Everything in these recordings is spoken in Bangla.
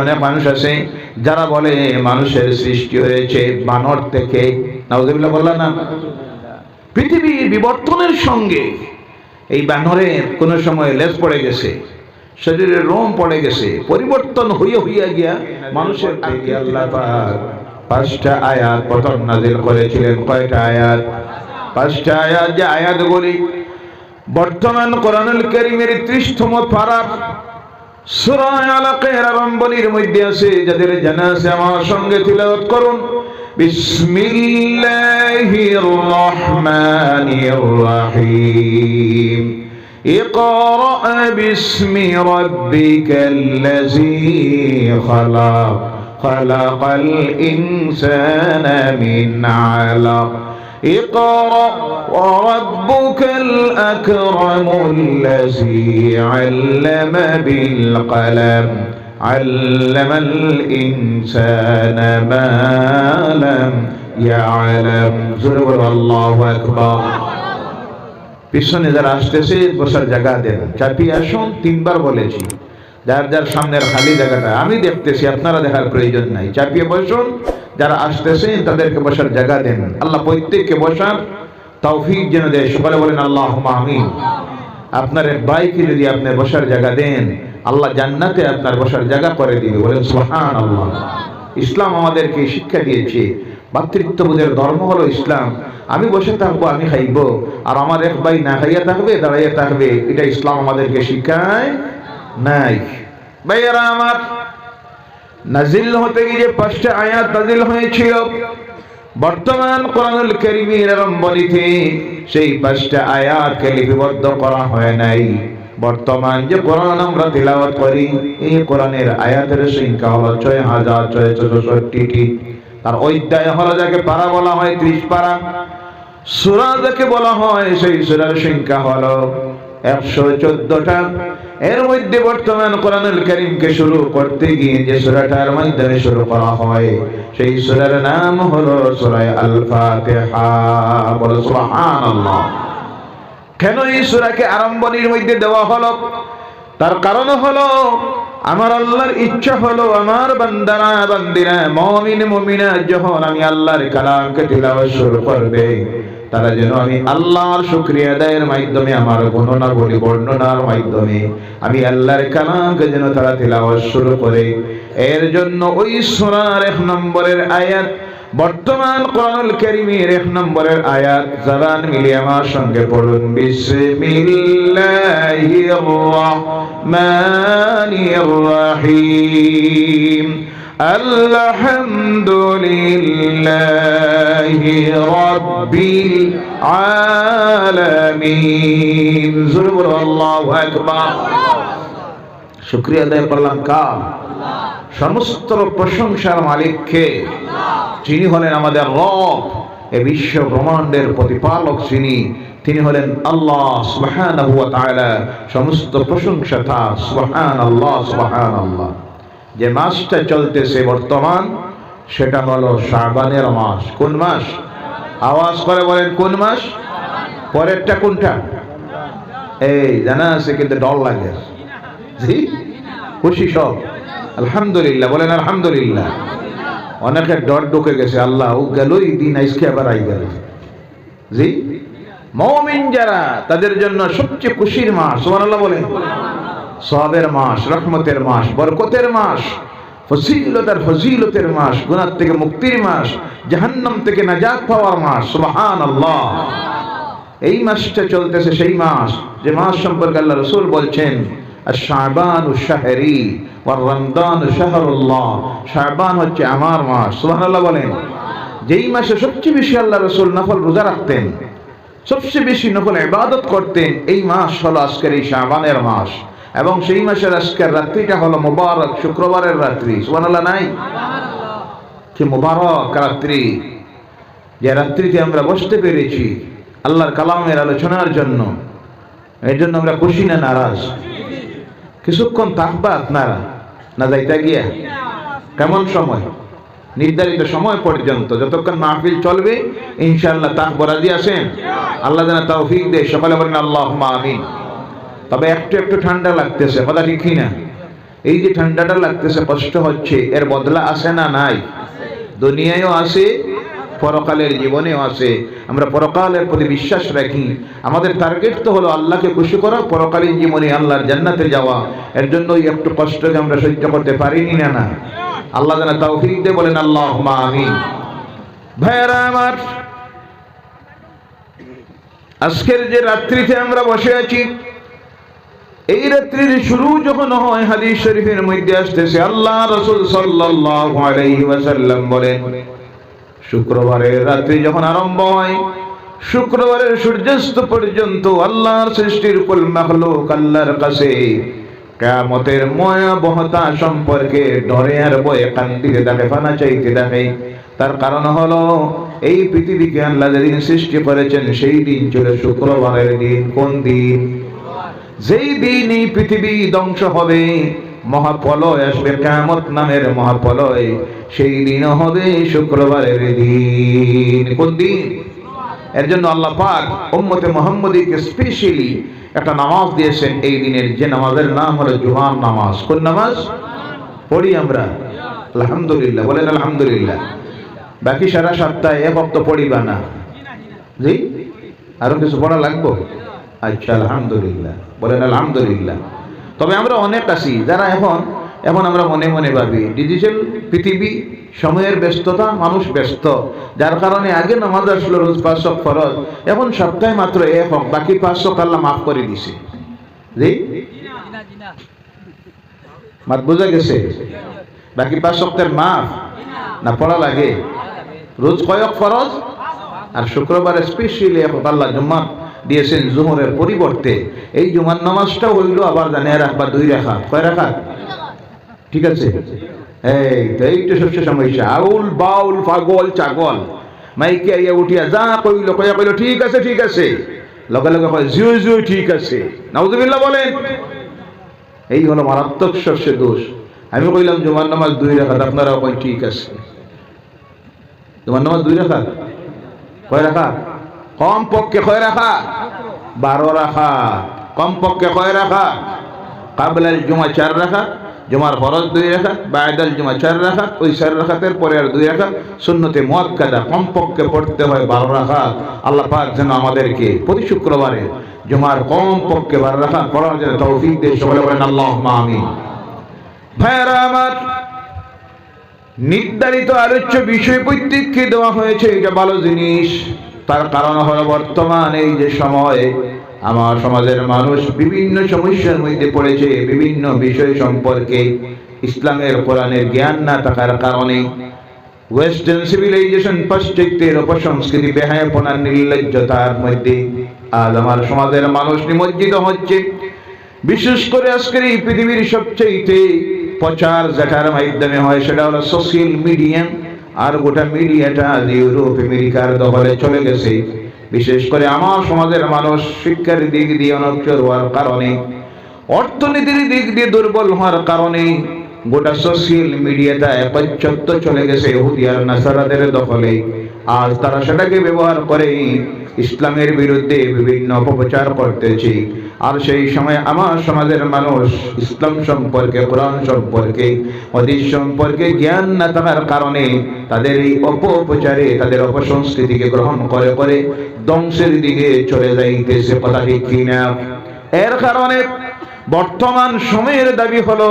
অনেক মানুষ আছে যারা বলে মানুষের সৃষ্টি হয়েছে বানর থেকে। নাউযুবিল্লাহ বললাম না? পৃথিবীর বিবর্তনের সঙ্গে এই বানরের কোন সময় লেজ পড়ে গেছে, শরীরের রোম পড়ে গেছে, পরিবর্তন হইয়া গিয়া মানুষের থেকে আল্লাহ পাক 5টা আয়াত প্রথম নাযিল করেছিলেন। কয়টা আয়াত? 5টা আয়াত। যে আয়াতগুলি বর্তমান কোরআনুল কারীমের 30তম পারার সূরা আলাকের আরম্ভণীর মধ্যে আছে। যাদের জানা আছে আমার সঙ্গে তিলাওয়াত করুন। বিসমিল্লাহির রহমানির রহিম। ইকরা বিসমি রাব্বিকাল্লাযী খালাক খালাকাল ইনসানা মিন আলাক। اقرأ وربك الأكرم الذي علم بالقلم علم الإنسان ما لم يعلم। زرور الله أكبر। পিছনে যারা আসতেছে বসার জায়গা দেন, চাপিয়ে আসুন। 3বার বলেছি। যার যার সামনের খালি জায়গাটা আমি দেখতেছি, আপনারা দেখার প্রয়োজন নাই। চাপিয়ে বসুন। যারা আসতেছেন তাদেরকে বসার জায়গা দেন। আল্লাহ প্রত্যেককে বসার তৌফিক যেন দেয়। সকলে বলেন আল্লাহুম্মা আমিন। আপনার এক ভাইকে যদি আপনি বসার জায়গা দেন, আল্লাহ জান্নাতে আপনার বসার জায়গা করে দিবে। বলেন সুবহানাল্লাহ। ইসলাম আমাদেরকে শিক্ষা দিয়েছে, ভাতৃত্ববোধের ধর্ম হলো ইসলাম। আমি বসে থাকবো, আমি খাইব, আর আমার এক ভাই না খাইয়া থাকবে, দাঁড়াইয়া থাকবে, এটা ইসলাম আমাদেরকে শিখায় নাই। ভাইয়ারা আমার, নাজিল হতে গিয়ে 5টা আয়াত নাজিল হয়েছিল বর্তমান কোরআনুল কারীমের আরম্ভণীতে। সেই 5টা আয়াতকে লিপিবদ্ধ করা হয় নাই। বর্তমান যে কোরআন আমরা তিলাওয়াত করি, এই কোরআনের আয়াতের সংখ্যা হলো ৬৬৬৪টি। তার অধ্যায় হলো যাকে পারা বলা হয় 30 পারা। সূরা যাকে বলা হয় সেই সূরার সংখ্যা হলো 114টা। এর মধ্যে বর্তমান কোরআনুল কারীমকে শুরু করতে গিয়ে যে সূরাটার মাধ্যমে শুরু করা হয় সেই সূরার নাম হলো সূরা আল ফাতিহা। বলো সুবহানাল্লাহ। কেন এই সূরাকে আরম্ভণীর মধ্যে দেওয়া হলো? তার কারণ হলো আমার আল্লাহর ইচ্ছা হলো আমার বান্দারা বান্দিরা মুমিন মুমিনা যখন আমি আল্লাহর কালামকে তিলাওয়াত শুরু করবে, তারা যেন আমি আল্লাহর শুকরিয়া আদায়ের মাধ্যমে, আমার গণনা বলি বর্ণনার মাধ্যমে আমি আল্লাহর কালামকে যেন তারা তিলাওয়াত শুরু করে। এর জন্য ওই সূরার 1 নম্বরের আয়াত, বর্তমান কোরআনুল কারীমের 1 নম্বরের আয়াত জবান মিলিয়ে আমার সঙ্গে পড়ুন। বিসমিল্লাহির রহমানির রহিম। আলহামদুলিল্লাহি রাব্বিল আলামিন। জোরে আল্লাহু আকবার। শুকরিয়া আদায় করলাম কার? সমস্ত প্রশংসার মালিক কে? যিনি হলেন আমাদের রব, এই বিশ্ব ব্রহ্মাণ্ডের প্রতিপালক যিনি, তিনি হলেন আল্লাহ সুবহানাহু ওয়া তাআলা। সমস্ত প্রশংসা তার। সুবহানাল্লাহ সুবহানাল্লাহ। যে মাসটা চলতেছে বর্তমান, সেটা হলো শাবানের মাস। কোন মাস? আওয়াজ করে বলেন কোন মাস? পরেরটা কোনটা? এই জানা আছে কিন্তু ডর লাগে। জি, খুশি সব? আলহামদুলিল্লাহ বলেন আলহামদুলিল্লাহ। অনেকের ডর ঢুকে গেছে, আল্লাহ ও গেলই দিন আজকে আবার আই গেল। জি, মুমিন যারা তাদের জন্য সবচেয়ে খুশির মাস। সুবহানাল্লাহ বলেন। সওয়াবের মাস, রহমতের মাস, বরকতের মাস, ফজিলতের মাস, গুনাহ থেকে মুক্তির মাস, জাহান্নাম থেকে নাজাত পাওয়ার মাস। সুবহানাল্লাহ। এই মাসটা চলতেছে সেই মাস যে মাস সম্পর্কে আল্লাহ রাসূল বলছেন আশ-শাবানু শাহরি ওয়া রমদানু শাহরুল্লাহ। শাবান হচ্ছে আমার মাস। সুবহানাল্লাহ বলেন। যেই মাসে সবচেয়ে বেশি আল্লাহ রাসূল নফল রোজা রাখতেন, সবচেয়ে বেশি নফল ইবাদত করতেন, এই মাস হলো আজকের এই শাবানের মাস। এবং সেই মাসের আজকের রাত্রিটা হলো মুবারক শুক্রবারের রাত্রি। সুবহানাল্লাহ নাই? কি মুবারক রাত্রি, যে রাত্রিতে আমরা বসতে পেরেছি আল্লাহর কালামের আলোচনার জন্য। এর জন্য আমরা খুশি না নারাজ? কিছুক্ষণ থাকবা আপনারা না যাইতা গিয়া? কেমন সময়? নির্ধারিত সময় পর্যন্ত যতক্ষণ মাহফিল চলবে ইনশাআল্লাহ থাকবো। রাজি আছেন? আল্লাহ যেন তৌফিক দেয়। সকালে বলেন আল্লাহুম্মা আমিন। তবে একটু একটু ঠান্ডা লাগতেছে, কথা ঠিক না? এই যে ঠান্ডাটা লাগতেছে, কষ্ট হচ্ছে, এর বদলা আছে না নাই? দুনিয়ায়ও আছে, পরকালের জীবনেও আছে। আমরা পরকালের প্রতি বিশ্বাস রাখি। আমাদের টার্গেট তো হলো আল্লাহকে খুশি করা, পরকালীন জীবনে আল্লাহর জান্নাতে যাওয়া। এর জন্য একটু কষ্টকে আমরা সহ্য করতে পারিনি না। আল্লাহ যেন তৌফিক দে, বলেন আল্লাহুম্মা আমিন। ভাইরা আমার, আজকের যে রাত্রিতে আমরা বসে আছি, এই রাত্রির শুরু যখন হয়, হাদিস শরীফের মধ্যে আসতেছে আল্লাহ রাসূল সাল্লাল্লাহু আলাইহি ওয়াসাল্লাম বলেন, শুক্রবারের রাত্রি যখন আরম্ভ হয়, শুক্রবারের সূর্যাস্ত পর্যন্ত আল্লাহর সৃষ্টির কুল মাখলুক আল্লাহর কাছে কিয়ামতের ভয়াবহতা সম্পর্কে ডরে আর ভয়ে কান্দিতে থাকে, ফানা চাইতে থাকে। তার কারণ হলো এই পৃথিবীকে আল্লাহ যেদিন সৃষ্টি করেছেন সেই দিন ছিল শুক্রবারের দিন। কোন দিন? যেই দিন এই পৃথিবী ধ্বংস হবে, মহাপ্রলয় আসবে, কিয়ামত নামের মহাপ্রলয়, সেই দিন হবে শুক্রবারের দিন। কোন দিন? এর জন্য আল্লাহ পাক উম্মতে মুহাম্মদীকে স্পেশালি একটা নামাজ দিয়েছেন এই দিনের, যে নামাজের নাম হলো জুমার নামাজ। কোন নামাজ পড়ি আমরা? আলহামদুলিল্লাহ, বলেন আলহামদুলিল্লাহ। বাকি সারা সপ্তাহে এক ওয়াক্ত পড়িবা না? জি, আরো কিছু পড়া লাগবে? আচ্ছা, আলহামদুলিল্লাহ, বলেন আলহামদুলিল্লাহ। তবে আমরা অনেক আছি যারা এখন আমরা মনে মনে ভাবি ডিজিটাল পৃথিবী, সময়ের ব্যস্ততা, মানুষ ব্যস্ত, যার কারণে আগে নামাজ আসলো রোজ 5 ওয়াক্ত ফরজ, এখন সপ্তাহে মাত্র এক ওয়াক্ত, বাকি 5 ওয়াক্ত আল্লাহ মাফ করে দিছে। জি, মাত বোঝা গেছে? বাকি 5 ওয়াক্তের মাফ না পড়া লাগে? রোজ কয় ওয়াক্ত ফরজ, আর শুক্রবারে স্পেশালি আল্লাহ জুম্মা দিয়েছেন জোহরের পরিবর্তে। এই জুমার নামাজটা হইল আবার জানিয়ে রাখবা 2 রাকাত। কয় রাকাত? ঠিক আছে? এইটা সবচেয়ে সমস্যা। আউল বাউল পাগল ছাগল মাইকে আইয়া উঠিয়া যা কইল, কইল ঠিক আছে ঠিক আছে, লগে লগে কয় জিও জিও ঠিক আছে। নাউযুবিল্লাহ বলেন। এই হলো মারাত্মক সবচেয়ে দোষ। আমি কইলাম জুমার নামাজ 2 রাকাত, আপনারাও কই ঠিক আছে। জুমার নামাজ 2 রাকাত? কয় রাকাত? কম পক্ষে কয় রাকাত? 12 রাকাত। কম পক্ষে কয় রাকাত? কাবলাল জুমা 4 রাকাত, জুমার ফরজ 2 রাকাত, বাদাল জুমা 4 রাকাত, ওই 4 রাকাতের পরে আর 2 রাকাত সুন্নতে মুআক্কাদা কম পক্ষে পড়তে হয় 12 রাকাত। আল্লাহ পাক যেন আমাদেরকে প্রতি শুক্রবারে জুমার কম পক্ষে 12 রাকাত পড়ার জন্য তৌফিক দেন। সকলে বলেন আল্লাহুম্মা আমিন। ভাইরা আমার, নির্ধারিত আলোচ্য বিষয় প্রত্যেককে দেওয়া হয়েছে, এটা ভালো জিনিস। তার কারণ হলো বর্তমান এই যে সময় আমার সমাজের মানুষ বিভিন্ন সমস্যার মধ্যে পড়েছে, বিভিন্ন বিষয় সম্পর্কে ইসলামের কোরআনের জ্ঞান না থাকার কারণে ওয়েস্টার্ন সিভিলাইজেশন, পাশ্চাত্যের অপসংস্কৃতি, বেহায়াপনার, নির্লজ্জতার মধ্যে আজ আমার সমাজের মানুষ নিমজ্জিত হচ্ছে। বিশেষ করে আজকের এই পৃথিবীর সবচেয়ে প্রচার যেটার মাধ্যমে হয় সেটা হলো সোশ্যাল মিডিয়া। আর গোটা মিডিয়াটা ইউরোপ আমেরিকার দখলে চলে গেছে। বিশেষ করে আমার সমাজের মানুষ শিক্ষার দিক দিয়ে অনগ্রসর হওয়ার কারণে, অর্থনীতির দিক দিয়ে দুর্বল হওয়ার কারণে গোটা সোশ্যাল মিডিয়াটা একচ্ছত্র চলে গেছে ইহুদি আর নাসারাদের দখলে। আজ তারা সেটাকে ব্যবহার করে ইসলামের বিরুদ্ধে বিভিন্ন অপপ্রচার করতেছে। আর সেই সময় আমার সমাজের মানুষ ইসলাম সম্পর্কে, কোরআন সম্পর্কে, হাদিস সম্পর্কে জ্ঞান না থাকার কারণে তাদের এই অপপ্রচারে, তাদের অপসংস্কৃতিকে গ্রহণ করে করে ধ্বংসের দিকে চলে যাইতেছে। কথা ঠিক কিনা? এর কারণে বর্তমান সময়ের দাবি হলো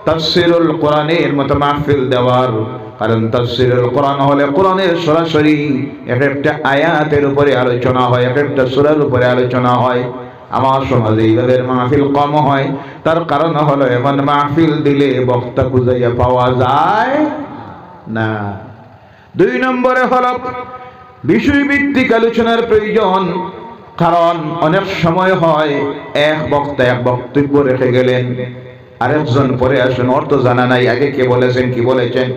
তাফসীরুল কোরআনের মতো মাহফিল দেওয়ার। কারণ তাফসীরুল কোরআন হলে কোরআনের সরাসরি এক একটা আয়াতের উপরে আলোচনা হয়, এক একটা সূরার উপরে আলোচনা হয়। আমার সমাজে এইভাবে মাহফিল কম হয়। তার কারণ হলো এমন মাহফিল দিলে বক্তা খুঁজাইয়া পাওয়া যায় না। 2 নম্বরে হলো বিষয়ভিত্তিক আলোচনার প্রয়োজন। কারণ অনেক সময় হয় এক বক্তা এক বক্তব্য রেখে গেলেন, আরেকজন পরে আসেন, অর্থ জানা নাই আগে কে বলেছেন কি বলেছেন,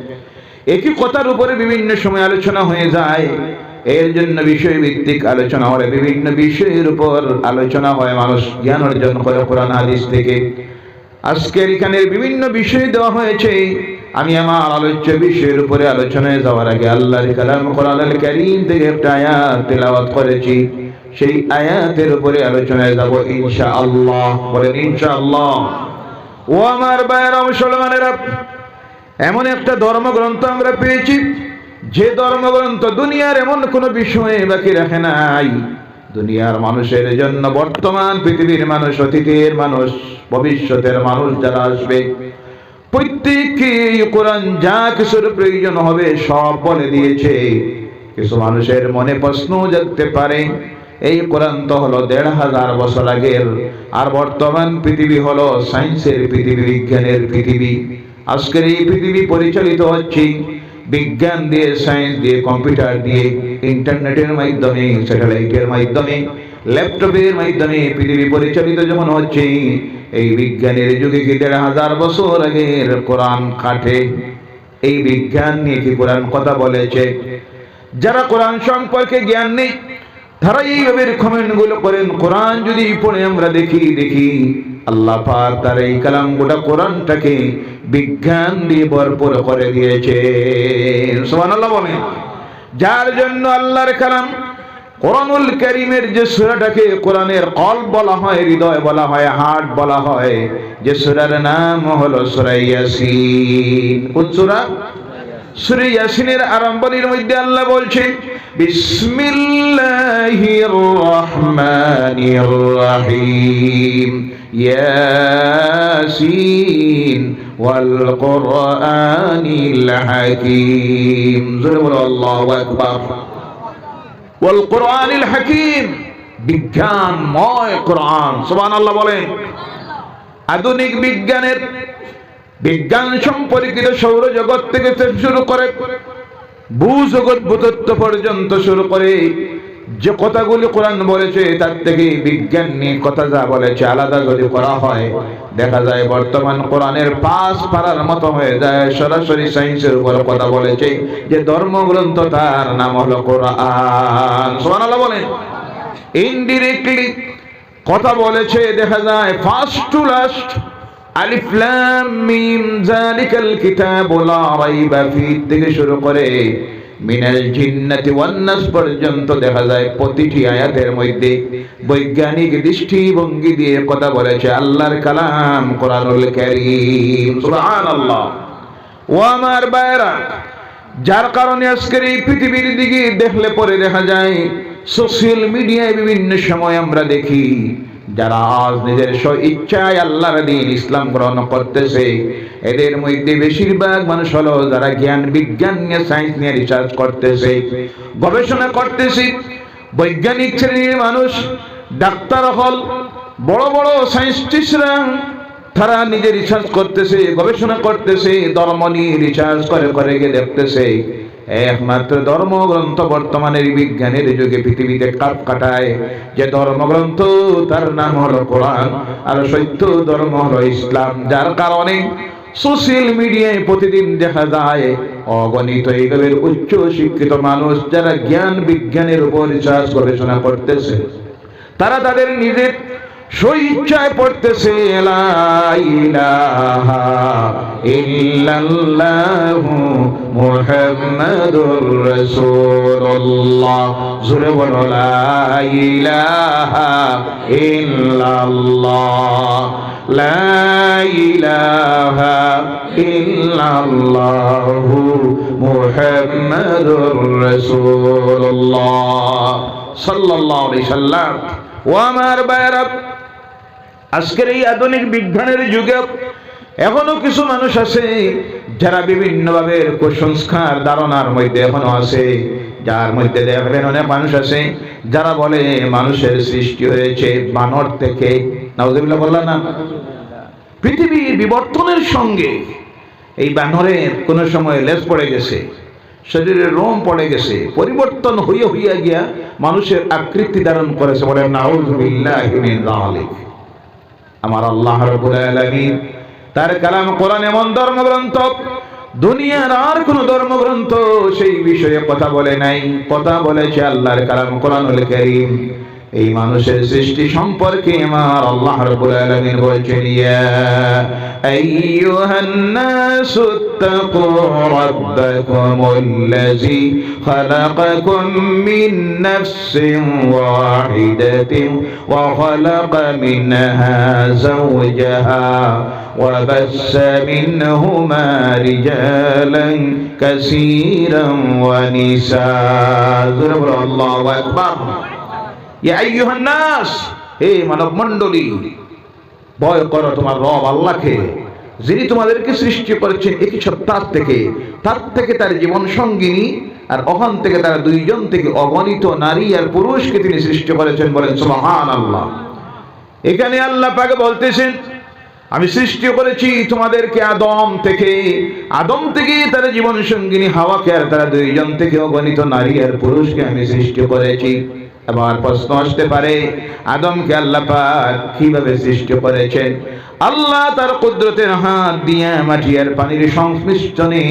একই কথার উপরে বিভিন্ন সময় আলোচনা হয়ে যায়। এর জন্য বিষয়ভিত্তিক আলোচনা হলে বিভিন্ন বিষয়ের উপর আলোচনা হয়, মানুষ জ্ঞান অর্জন করে কোরআন হাদিস থেকে। আজকের এখানে বিভিন্ন বিষয় দেওয়া হয়েছে। আমি আমার আলোচ্য বিষয়ের উপরে আলোচনায় যাওয়ার আগে আল্লাহর কালাম কোরআনুল কারীম থেকে একটা আয়াত তেলাওয়াত করেছি, সেই আয়াতের উপরে আলোচনায় যাব ইনশাআল্লাহ। বলেন ইনশাআল্লাহ। ও আমার ভাইয়েরা মুসলমানেরা, এমন একটা ধর্মগ্রন্থ আমরা পেয়েছি যে ধর্মগ্রন্থ দুনিয়ার এমন কোনো বিষয়ে বাকি রাখে নাই। দুনিয়ার মানুষের জন্য, বর্তমান পৃথিবীর মানুষ, অতীতের মানুষ, ভবিষ্যতের মানুষ যারা আসবে, প্রত্যেককে কোরআন যা কিছুর প্রয়োজন হবে সব বলে দিয়েছে। কিছু মানুষের মনে প্রশ্ন জাগতে পারে, এই কোরআন তো হলো ১৫০০ বছর আগের, আর বর্তমান পৃথিবী হলো সায়েন্সের পৃথিবী, বিজ্ঞানের পৃথিবী। আজকের এই পৃথিবী পরিচালিত হচ্ছে বিজ্ঞান দিয়ে, সায়েন্স দিয়ে, কম্পিউটার দিয়ে, ইন্টারনেটের মাধ্যমে, স্যাটেলাইটের মাধ্যমে, ল্যাপটপের মাধ্যমে পৃথিবী পরিচালিত যখন হচ্ছে, এই বিজ্ঞানের যুগে কি ১৫০০ বছর আগের কোরআন কাটে? এই বিজ্ঞান নিয়ে কি কোরআন কথা বলেছে? যারা কোরআন সম্পর্কে জ্ঞান নেই তারা এইভাবে কমেন্ট গুলো করেন। কোরআন যদি পড়ে আমরা দেখি আল্লাহ পাক তার এই কালাম গোটা কোরআনটাকে বিজ্ঞান দিয়ে ভরপুর করে দিয়েছে। সুবহানাল্লাহ বলেন। যার জন্য আল্লাহর কালাম কোরআনুল কারীমের যে সূরাটাকে কোরআনের কলব বলা হয়, হৃদয় বলা হয়, হার্ট বলা হয়, যে সূরার নাম হলো সূরা ইয়াসিন। কোন সূরা? সূরা ইয়াসিনের আরম্ভের মধ্যে আল্লাহ বলছেন, বিসমিল্লাহির রহমানির রহিম, ইয়াসিন ওয়াল কুরআনিল হাকীম। জোরে বলো আল্লাহু আকবার। ওয়াল কুরআনিল হাকীম, বিজ্ঞানময় কোরআন। সুবহানাল্লাহ বলেন। আধুনিক বিজ্ঞান সম্পর্কিত সৌরজগৎ থেকে শুরু করে ভূজগৎ, ভূতত্ত্ব পর্যন্ত শুরু করে যে কথাগুলি কোরআন বলেছে, তার থেকে বিজ্ঞান নিয়ে কথা যা বলেছে আলাদা যদি করা হয়, দেখা যায় বর্তমান কোরআনের ৫ পারার মতো হয়ে যায়। সরাসরি সায়েন্সের উপর কথা বলেছে, যে ধর্মগ্রন্থ তার নাম হলো কোরআন। সুবহানাল্লাহ বলেন। ইনডিরেক্টলি কথা বলেছে, দেখা যায় ফার্স্ট টু লাস্ট, আলিফ লাম মিম যালিকাল কিতাবু লা রাইবা ফীহ থেকে শুরু করে মিনাল জিন্নাতি ওয়ান নাস পর্যন্ত দেখা যায় প্রতিটি আয়াতের মধ্যে বৈজ্ঞানিক দৃষ্টিভঙ্গি দিয়ে কথা বলেছে আল্লাহর কালাম কোরআনুল কারীম। সুবহানাল্লাহ। ও আমার ভাইরা, যার কারণে আজকের এই পৃথিবীর দিকে দেখলে পরে দেখা যায় সোশ্যাল মিডিয়ায় বিভিন্ন সময় আমরা দেখি যারা আজ নিজের স্ব ইচ্ছায় আল্লাহর দ্বীন ইসলাম গ্রহণ করতেছে, এদের মধ্যে বেশিরভাগ মানুষ হলো যারা জ্ঞান বিজ্ঞান নিয়ে, সায়েন্স নিয়ে রিসার্চ করতেছে, গবেষণা করতেছে। বৈজ্ঞানিক শ্রেণীর মানুষ, ডাক্তার হল, বড় বড় সায়েন্টিস্টরা, তারা নিজে রিসার্চ করতেছে, গবেষণা করতেছে, ধর্ম নিয়ে রিসার্চ করে গিয়ে দেখতেছে একমাত্র ধর্মগ্রন্থ বর্তমানের বিজ্ঞানের যুগে পৃথিবীতে কাপ কাটায় যে ধর্মগ্রন্থ তার নাম হলো কোরআন, আর সত্য ধর্ম হলো ইসলাম। যার কারণে সোশ্যাল মিডিয়ায় প্রতিদিন দেখা যায় অগণিত এইভাবে উচ্চ শিক্ষিত মানুষ যারা জ্ঞান বিজ্ঞানের উপর রিসার্চ গবেষণা করতেছে, তারা তাদের নিজের স্বইচ্ছায় পড়তেছে লা ইলাহা ইল্লাল্লাহু মুহাম্মাদুর রাসূলুল্লাহ। জোরে বলো লা ইলাহা ইল্লাল্লাহ, লা ইলাহা ইল্লাল্লাহু মুহাম্মাদুর রাসূলুল্লাহ সাল্লাল্লাহু আলাইহি সাল্লাম। ও আমার ভাইরা, আজকের এই আধুনিক বিজ্ঞানের যুগে এখনো কিছু মানুষ আছে যারা বিভিন্নভাবে কুসংস্কার ধারণার মধ্যে এখনো আছে, যার মধ্যে দেখবেন অনেক মানুষ আছে যারা বলে মানুষের সৃষ্টি হয়েছে বানর থেকে। নাউযুবিল্লাহ বললাম না? পৃথিবীর বিবর্তনের সঙ্গে এই বানরের কোনো সময় লেজ পড়ে গেছে, শরীরের রোম পড়ে গেছে, পরিবর্তন হইয়া গিয়া মানুষের আকৃতি ধারণ করেছে। বলে নাউযুবিল্লাহি মিন যালিক। আমার আল্লাহ রাব্বুল আলামিন তার কালাম কোরআন এমন ধর্মগ্রন্থ, দুনিয়ার আর কোন ধর্মগ্রন্থ সেই বিষয়ে কথা বলে নাই। কথা বলেছে আল্লাহর কালাম কোরআনুল কারীম। এই মানুষের সৃষ্টি সম্পর্কে আমার আল্লাহ রাব্বুল আলামিন বলেছেন, ইয়া আইয়ুহান নাসু واتقوا ربكم الذي خلقكم من نفس واحدة وخلق منها زوجها وبث منهما رجالا كثيرا ونساء الله أكبر يا أيها الناس হে মানব মণ্ডলী ভয় করো তোমার রব আল্লাহকে যিনি তোমাদেরকে সৃষ্টি করেছেন একই সত্তার থেকে তার জীবন সঙ্গিনী আর ওখান থেকে তার দুইজন থেকে অগণিত নারী আর পুরুষকে তিনি সৃষ্টি করেছেন বলেন সুবহানাল্লাহ। এখানে আল্লাহ পাক বলতেছেন আমি সৃষ্টি করেছি তোমাদেরকে আদম থেকে তার জীবন সঙ্গিনী হাওয়াকে আর তার দুইজন থেকে অগণিত নারী আর পুরুষকে আমি সৃষ্টি করেছি। এবার প্রশ্ন আসতে পারে আদমকে আল্লাহ পাক কিভাবে সৃষ্টি করেছেন? আল্লাহ তার কুদরতের হাত দিয়ে মাটি আর পানির সংমিশ্রণে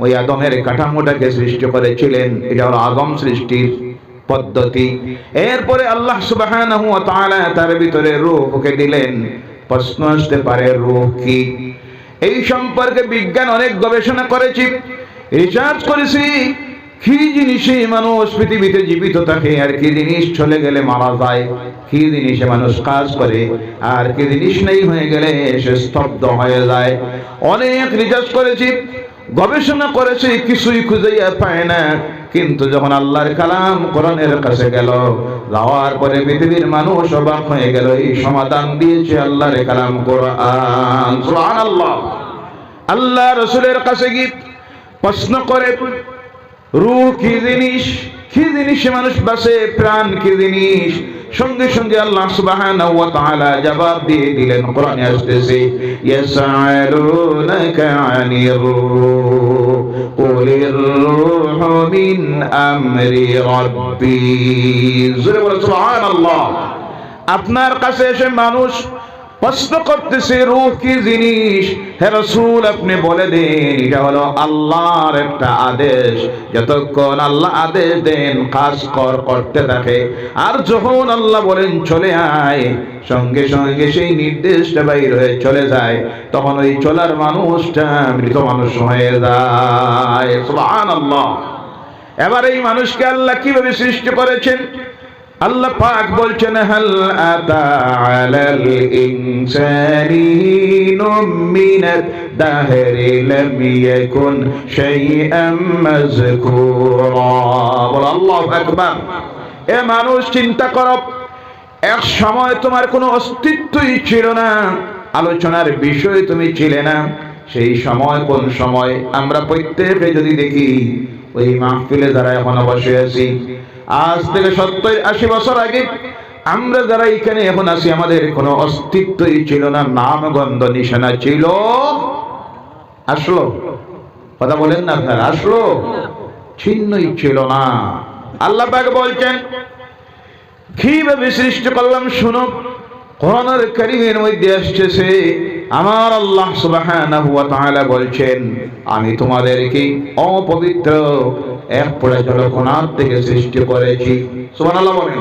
ওই আদমের কাঠামোটাকে সৃষ্টি করেছিলেন। এটা হলো আদম সৃষ্টির পদ্ধতি। এরপরে আল্লাহ সুবহানাহু ওয়া তাআলা তার ভিতরে রূহকে দিলেন। প্রশ্ন আসতে পারে রূহ কি? এই সম্পর্কে বিজ্ঞান অনেক গবেষণা করেছি, রিসার্চ করেছি। কি জিনিসে মানুষ পৃথিবীতে জীবিত থাকে আর কি জিনিস চলে গেলে মারা যায়, কি জিনিসে মানুষ কাজ করে আর কি জিনিস নেই হয়ে গেলে সে স্তব্ধ হয়ে যায়। অনেক রিসার্চ করেছি, গবেষণা করেছি, কিছুই খুঁজে পায় না। কিন্তু যখন আল্লাহর কালাম কোরআনের কাছে গেল, যাওয়ার পরে পৃথিবীর মানুষ অবাক হয়ে গেল। এই সমাধান দিয়েছে আল্লাহর কালাম কোরআন। সুবহানাল্লাহ। আল্লাহ রাসূলের কাছে গিয়ে প্রশ্ন করে রূহ কি জিনিস, কি জিনিসে মানুষ বাঁচে, প্রাণ কি জিনিস? সঙ্গে সঙ্গে আল্লাহ সুবহানাহু ওয়া তাআলা জবাব দিয়ে দিলেন। কোরআনে আসতেছে ইয়াসআলুনাকা আনির রূহ কুলির রূহু মিন আমরি রাব্বি। জোরে বলো সুবহানাল্লাহ। আপনার কাছে এসে মানুষ প্রশ্ন করতেছে রূহ কি জিনিস। হে রাসূল আপনি বলে দেন এটা হলো আল্লাহর একটা আদেশ। যতক্ষণ আল্লাহ আদেশ দেন কাজ করতে থাকে, আর যখন আল্লাহ বলেন চলে আয়, সঙ্গে সঙ্গে সেই নির্দেশটা বাইর হয়ে চলে যায়। তখন ওই চলার মানুষটা মৃত মানুষ হয়ে যায়। সুবহানাল্লাহ। এবার এই মানুষকে আল্লাহ কিভাবে সৃষ্টি করেছেন? আল্লাহ পাক বলছেন হাল আতা আলাল ইনসানি হিনুম মিনাদ দাহরি লাম ইয়াকুন শাইআম মাযকুরা। বল আল্লাহু আকবার। এ মানুষ চিন্তা করো, এক সময় তোমার কোনো অস্তিত্বই ছিল না, আলোচনার বিষয় তুমি ছিলে না। সেই সময় কোন সময়? আমরা প্রত্যেকে যদি দেখি ওই মাহফিলে যারা এখন বসে আছি, আজ থেকে 70-80 বছর আগে আমরা যারা এখানে এখন আছি, আমাদের কোনো অস্তিত্বই ছিল না, নাম গন্ধ নিশানা ছিল। আসলো? কথা বলেন না আপনারা, আসলো? চিহ্নই ছিল না। আল্লাহ পাক বলছেন কিভাবে সৃষ্টি করলাম শুনো। কোরআনের কারীমের মধ্যে আসছে আমার আল্লাহ সুবহানাহু ওয়া তাআলা বলছেন আমি তোমাদেরকে অপবিত্র এক ফোঁটা জলকণার থেকে সৃষ্টি করেছি। সুবহানাল্লাহ বলেন।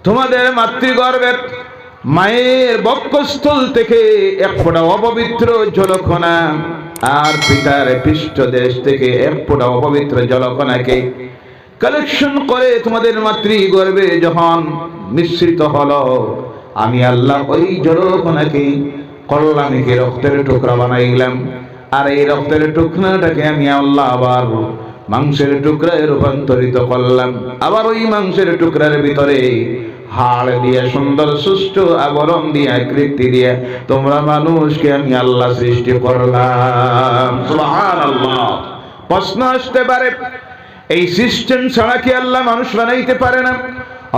তোমাদের মাতৃগর্ভের মায়ের বক্ষস্থল থেকে এক ফোঁটা অপবিত্র জলকণা আর পিতার পৃষ্ঠদেশ থেকে এক ফোঁটা অপবিত্র জলকণাকে কালেকশন করে তোমাদের মাতৃগর্ভে যখন মিশ্রিত হলো, আমি আল্লাহ ওই জলকণাকে করলাম কি রক্তের টুকরা বানাইলাম। আর এই রক্তের টুকরাটাকে আমি আল্লাহ আবার মাংসের টুকরায় রূপান্তরিত করলাম। আবার ওই মাংসের টুকরার ভিতরে হাড় দিয়ে সুন্দর সুষ্ঠু আবরণ দিয়ে আকৃতি দিয়ে তোমরা মানুষকে আমি আল্লাহ সৃষ্টি করলাম। সুবহানাল্লাহ। প্রশ্ন আসতে পারে এই সিস্টেম ছাড়া কি আল্লাহ মানুষ বানাইতে পারে না?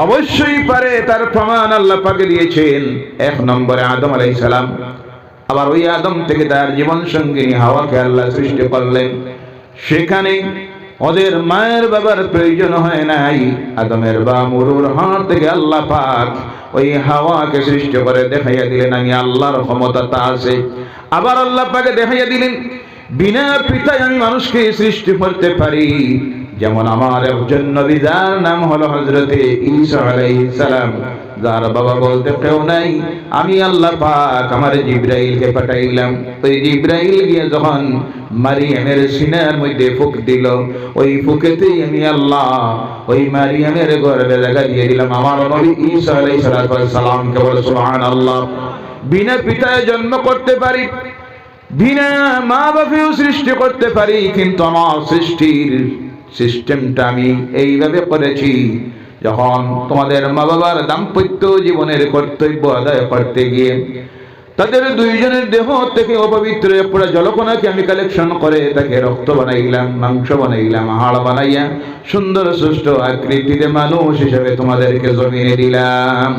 অবশ্যই পারে। তার প্রমাণ আল্লাহ পাকে দিয়েছেন। 1 নম্বরে আদম আলাইহিস সালাম। আবার ওই আদম থেকে তার জীবন সঙ্গিনী হাওয়াকে আল্লাহ সৃষ্টি করলেন। সেখানে ওদের মায়ের বাবার প্রয়োজন হয় নাই। আদমের বা মরুর হাড় থেকে আল্লাহ পাক ওই হাওয়াকে সৃষ্টি করে দেখাইয়া দিলেন আমি আল্লাহর ক্ষমতা তা আছে। আবার আল্লাহ পাকে দেখাইয়া দিলেন বিনা পিতায় আমি মানুষকে সৃষ্টি করতে পারি। যেমন আমার একজন নবী যার নাম হলো হযরতে ঈসা আলাইহিস সালাম, যার বাবা বলতে কেউ নাই, আমি আল্লাহ পাক আমার জিবরাইলকে পাঠাইলাম। ওই জিবরাইল গিয়ে যখন মারিয়ামের সিনার মধ্যে ফুঁক দিল, ওই ফুঁকেতেই আমি আল্লাহ ওই মারিয়ামের গর্ভে জায়গা দিয়ে দিলাম আমার নবী ঈসা আলাইহিস সালামকে। বলে সুবহানাল্লাহ। বিনা পিতায় জন্ম করতে পারি, বিনা মা বাবাও সৃষ্টি করতে পারি, কিন্তু আমার সৃষ্টির সিস্টেমটা আমি এইভাবে করেছি, যখন তোমাদের মা বাবার দাম্পত্য জীবনের কর্তব্য আদায় করতে গিয়ে তাদের দুইজনের দেহ থেকে অপবিত্র পুরো জলকণাকে আমি কালেকশন করে তাকে রক্ত বানাইলাম, মাংস বানাইলাম, হাড় বানাইয়া সুন্দর সুষ্ঠ আকৃতিতে মানুষ হিসেবে তোমাদেরকে জমিনে দিলাম।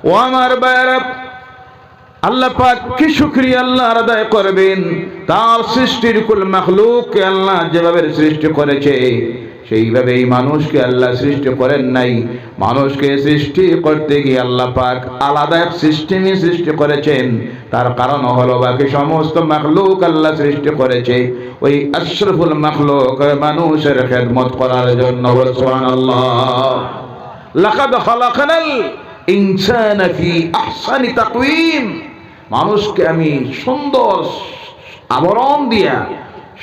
ও আমার ভাইরা, আল্লাহ পাক কি শুকরিয়া আল্লাহ আদায় করবেন। তার সৃষ্টির কুল মাখলুককে আল্লাহ যেভাবে সৃষ্টি করেছে সেইভাবেই মানুষকে আল্লাহ সৃষ্টি করেন নাই। মানুষকে সৃষ্টি করতে গিয়ে আল্লাহ পাক আলাদা এক সিস্টেমে সৃষ্টি করেছেন। তার কারণ হলো বাকি সমস্ত মাখলুক আল্লাহ সৃষ্টি করেছে ওই আশরাফুল মাখলুক মানুষের খেদমত করার জন্য। সুবহানাল্লাহ। লাকাদ খালাকনাল ইনসানা ফি আহসানি তাকওয়িম। মানুষকে আমি সুন্দর আবরণ দিয়া,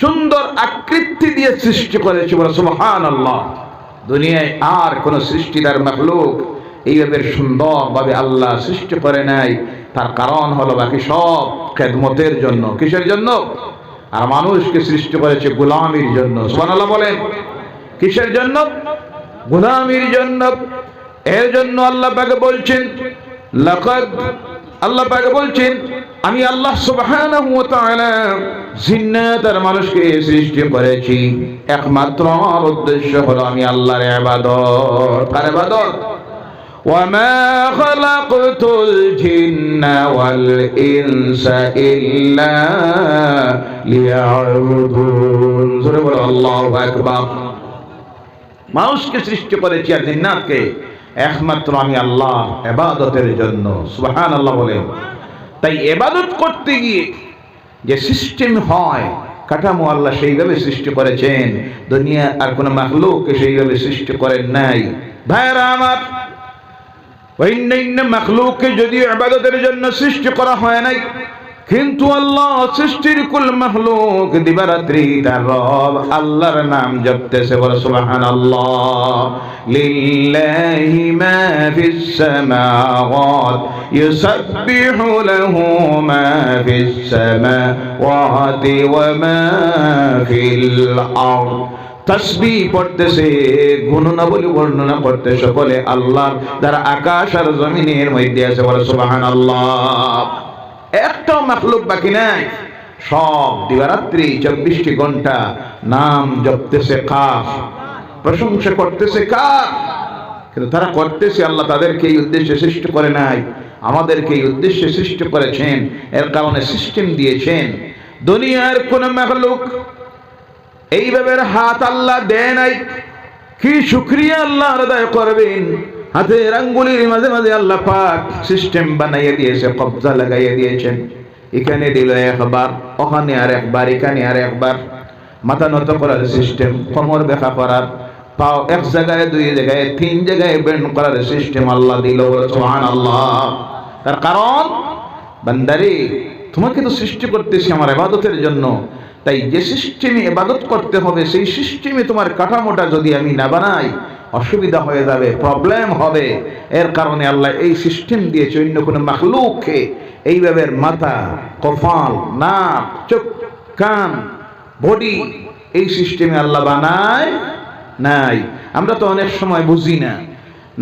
সুন্দর আকৃতি দিয়ে সৃষ্টি করেছি। বলে সুবহানাল্লাহ। দুনিয়ায় আর কোন সৃষ্টিদার মাখলুক এইভাবে সুন্দরভাবে আল্লাহ সৃষ্টি করে নাই। তার কারণ হলো বাকি সব খেদমতের জন্য। কিসের জন্য? আর মানুষকে সৃষ্টি করেছে গোলামির জন্য। সুবহানাল্লাহ বলেন। কিসের জন্য? গোলামির জন্য। এর জন্য আল্লাহ পাক বলছেন, লাকাদ, আল্লাহ পাক বলছেন আমি আল্লাহ সুবহানাহু ওয়া তাআলা জিন্নাত আর মানুষকে সৃষ্টি করেছি একমাত্র আমার উদ্দেশ্য হলো আমি আল্লাহর ইবাদত। কার ইবাদত? ওয়া মা খালাকতুল জিন্না ওয়াল ইনসা ইল্লা লিয়াবুদুন। জোরে বলো আল্লাহু আকবার। মানুষকে সৃষ্টি করেছি আর জিন্নাতকে একমাত্র আমি আল্লাহ ইবাদতের জন্য। সুবহানাল্লাহ বলেন। তাই ইবাদত করতে গিয়ে যে সিস্টেম হয়, কাঠামো আল্লাহ সেইভাবে সৃষ্টি করেছেন। দুনিয়া আর কোন মাখলুককে সেইভাবে সৃষ্টি করেন নাই। ভাইরা আমার, অন্যান্য মাখলুককে যদিও ইবাদতের জন্য সৃষ্টি করা হয় নাই, কিন্তু আল্লাহ সৃষ্টির কুল মাখলুক দিবারাত্রি তার রব আল্লাহর নাম জপতেছে। বলে সুবহানাল্লাহ। লিল্লাহি মা ফিস সামাওয়াত ইউসাব্বিহু লাহু মা ফিস সামাওয়াতি ওয়া মা ফিল আরদ। তাসবিহ পড়তেছে, গুণনাবলী বর্ণনা করতে সকলে আল্লাহর যারা আকাশ আর জমিনের মধ্যে আছে। বলে সুবহানাল্লাহ। একটাও মাখলুক বাকি নাই। সব দিবারাত্রি 24টি ঘন্টা নাম জপতেছে কার? প্রশংসা করতেছে কার? কিন্তু তারা করতেছে আল্লাহ তাদেরকে এই উদ্দেশ্যে সৃষ্টি করে নাই, আমাদেরকে এই উদ্দেশ্যে সৃষ্টি করেছেন। এর কারণে সিস্টেম দিয়েছেন। দুনিয়ার কোন মাখলুক এইভাবে হাত আল্লাহ দেয় নাই। কি শুকরিয়া আল্লাহ আদায় করবেন। হাতের আঙ্গুলির মাঝে মাঝে আল্লাহ পাক সিস্টেম বানাইয়ে দিয়েছে, কবজা লাগাইয়ে দিয়েছেন। এখানে দিল একবার, ওখানে আর একবার, এখানে আর একবার। মাথা নত করার সিস্টেম, কোমর ব্যাখ্যা করার, পাও এক জায়গায়, দুই জায়গায়, তিন জায়গায় বেন্ড করার সিস্টেম আল্লাহ দিল। সুবহানাল্লাহ। তার কারণ, বান্দারে তোমাকে তো সৃষ্টি করতেছি আমার ইবাদতের জন্য। তাই যে সিস্টেমে ইবাদত করতে হবে সেই সিস্টেমে তোমার কাঠামোটা যদি আমি না বানাই অসুবিধা হয়ে যাবে, প্রবলেম হবে। এর কারণে আল্লাহ এই সিস্টেম দিয়েছে। অন্য কোনো মাখলুককে এইভাবে মাথা, কপাল, নাক, চোখ, কান, বডি এই সিস্টেমে আল্লাহ বানায় নাই। আমরা তো অনেক সময় বুঝি না,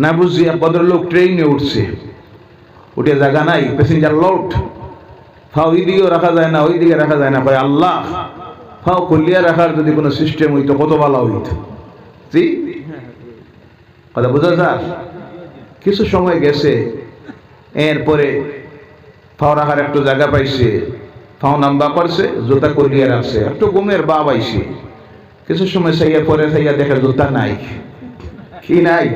না বুঝিয়া ভদ্রলোক ট্রেনে উঠছে, উঠে জায়গা নাই, প্যাসেঞ্জার লোড, ফাও ওইদিকেও রাখা যায় না, ওইদিকে রাখা যায় না। কয় আল্লাহ, ফাও খুলিয়া রাখার যদি কোনো সিস্টেম হইতো কত ভালো হইতো। জি কথা বোঝা যায়। কিছু সময় গেছে, এরপরে ফাও রাখার একটু জায়গা পাইছে, ফাও নাম্বা করছে, জুতা করিয়া রাখছে, একটু ঘুমের বা পাইছে। কিছু সময় সাইয়া পরে সাইয়া দেখে জুতা নাই। কি নাই?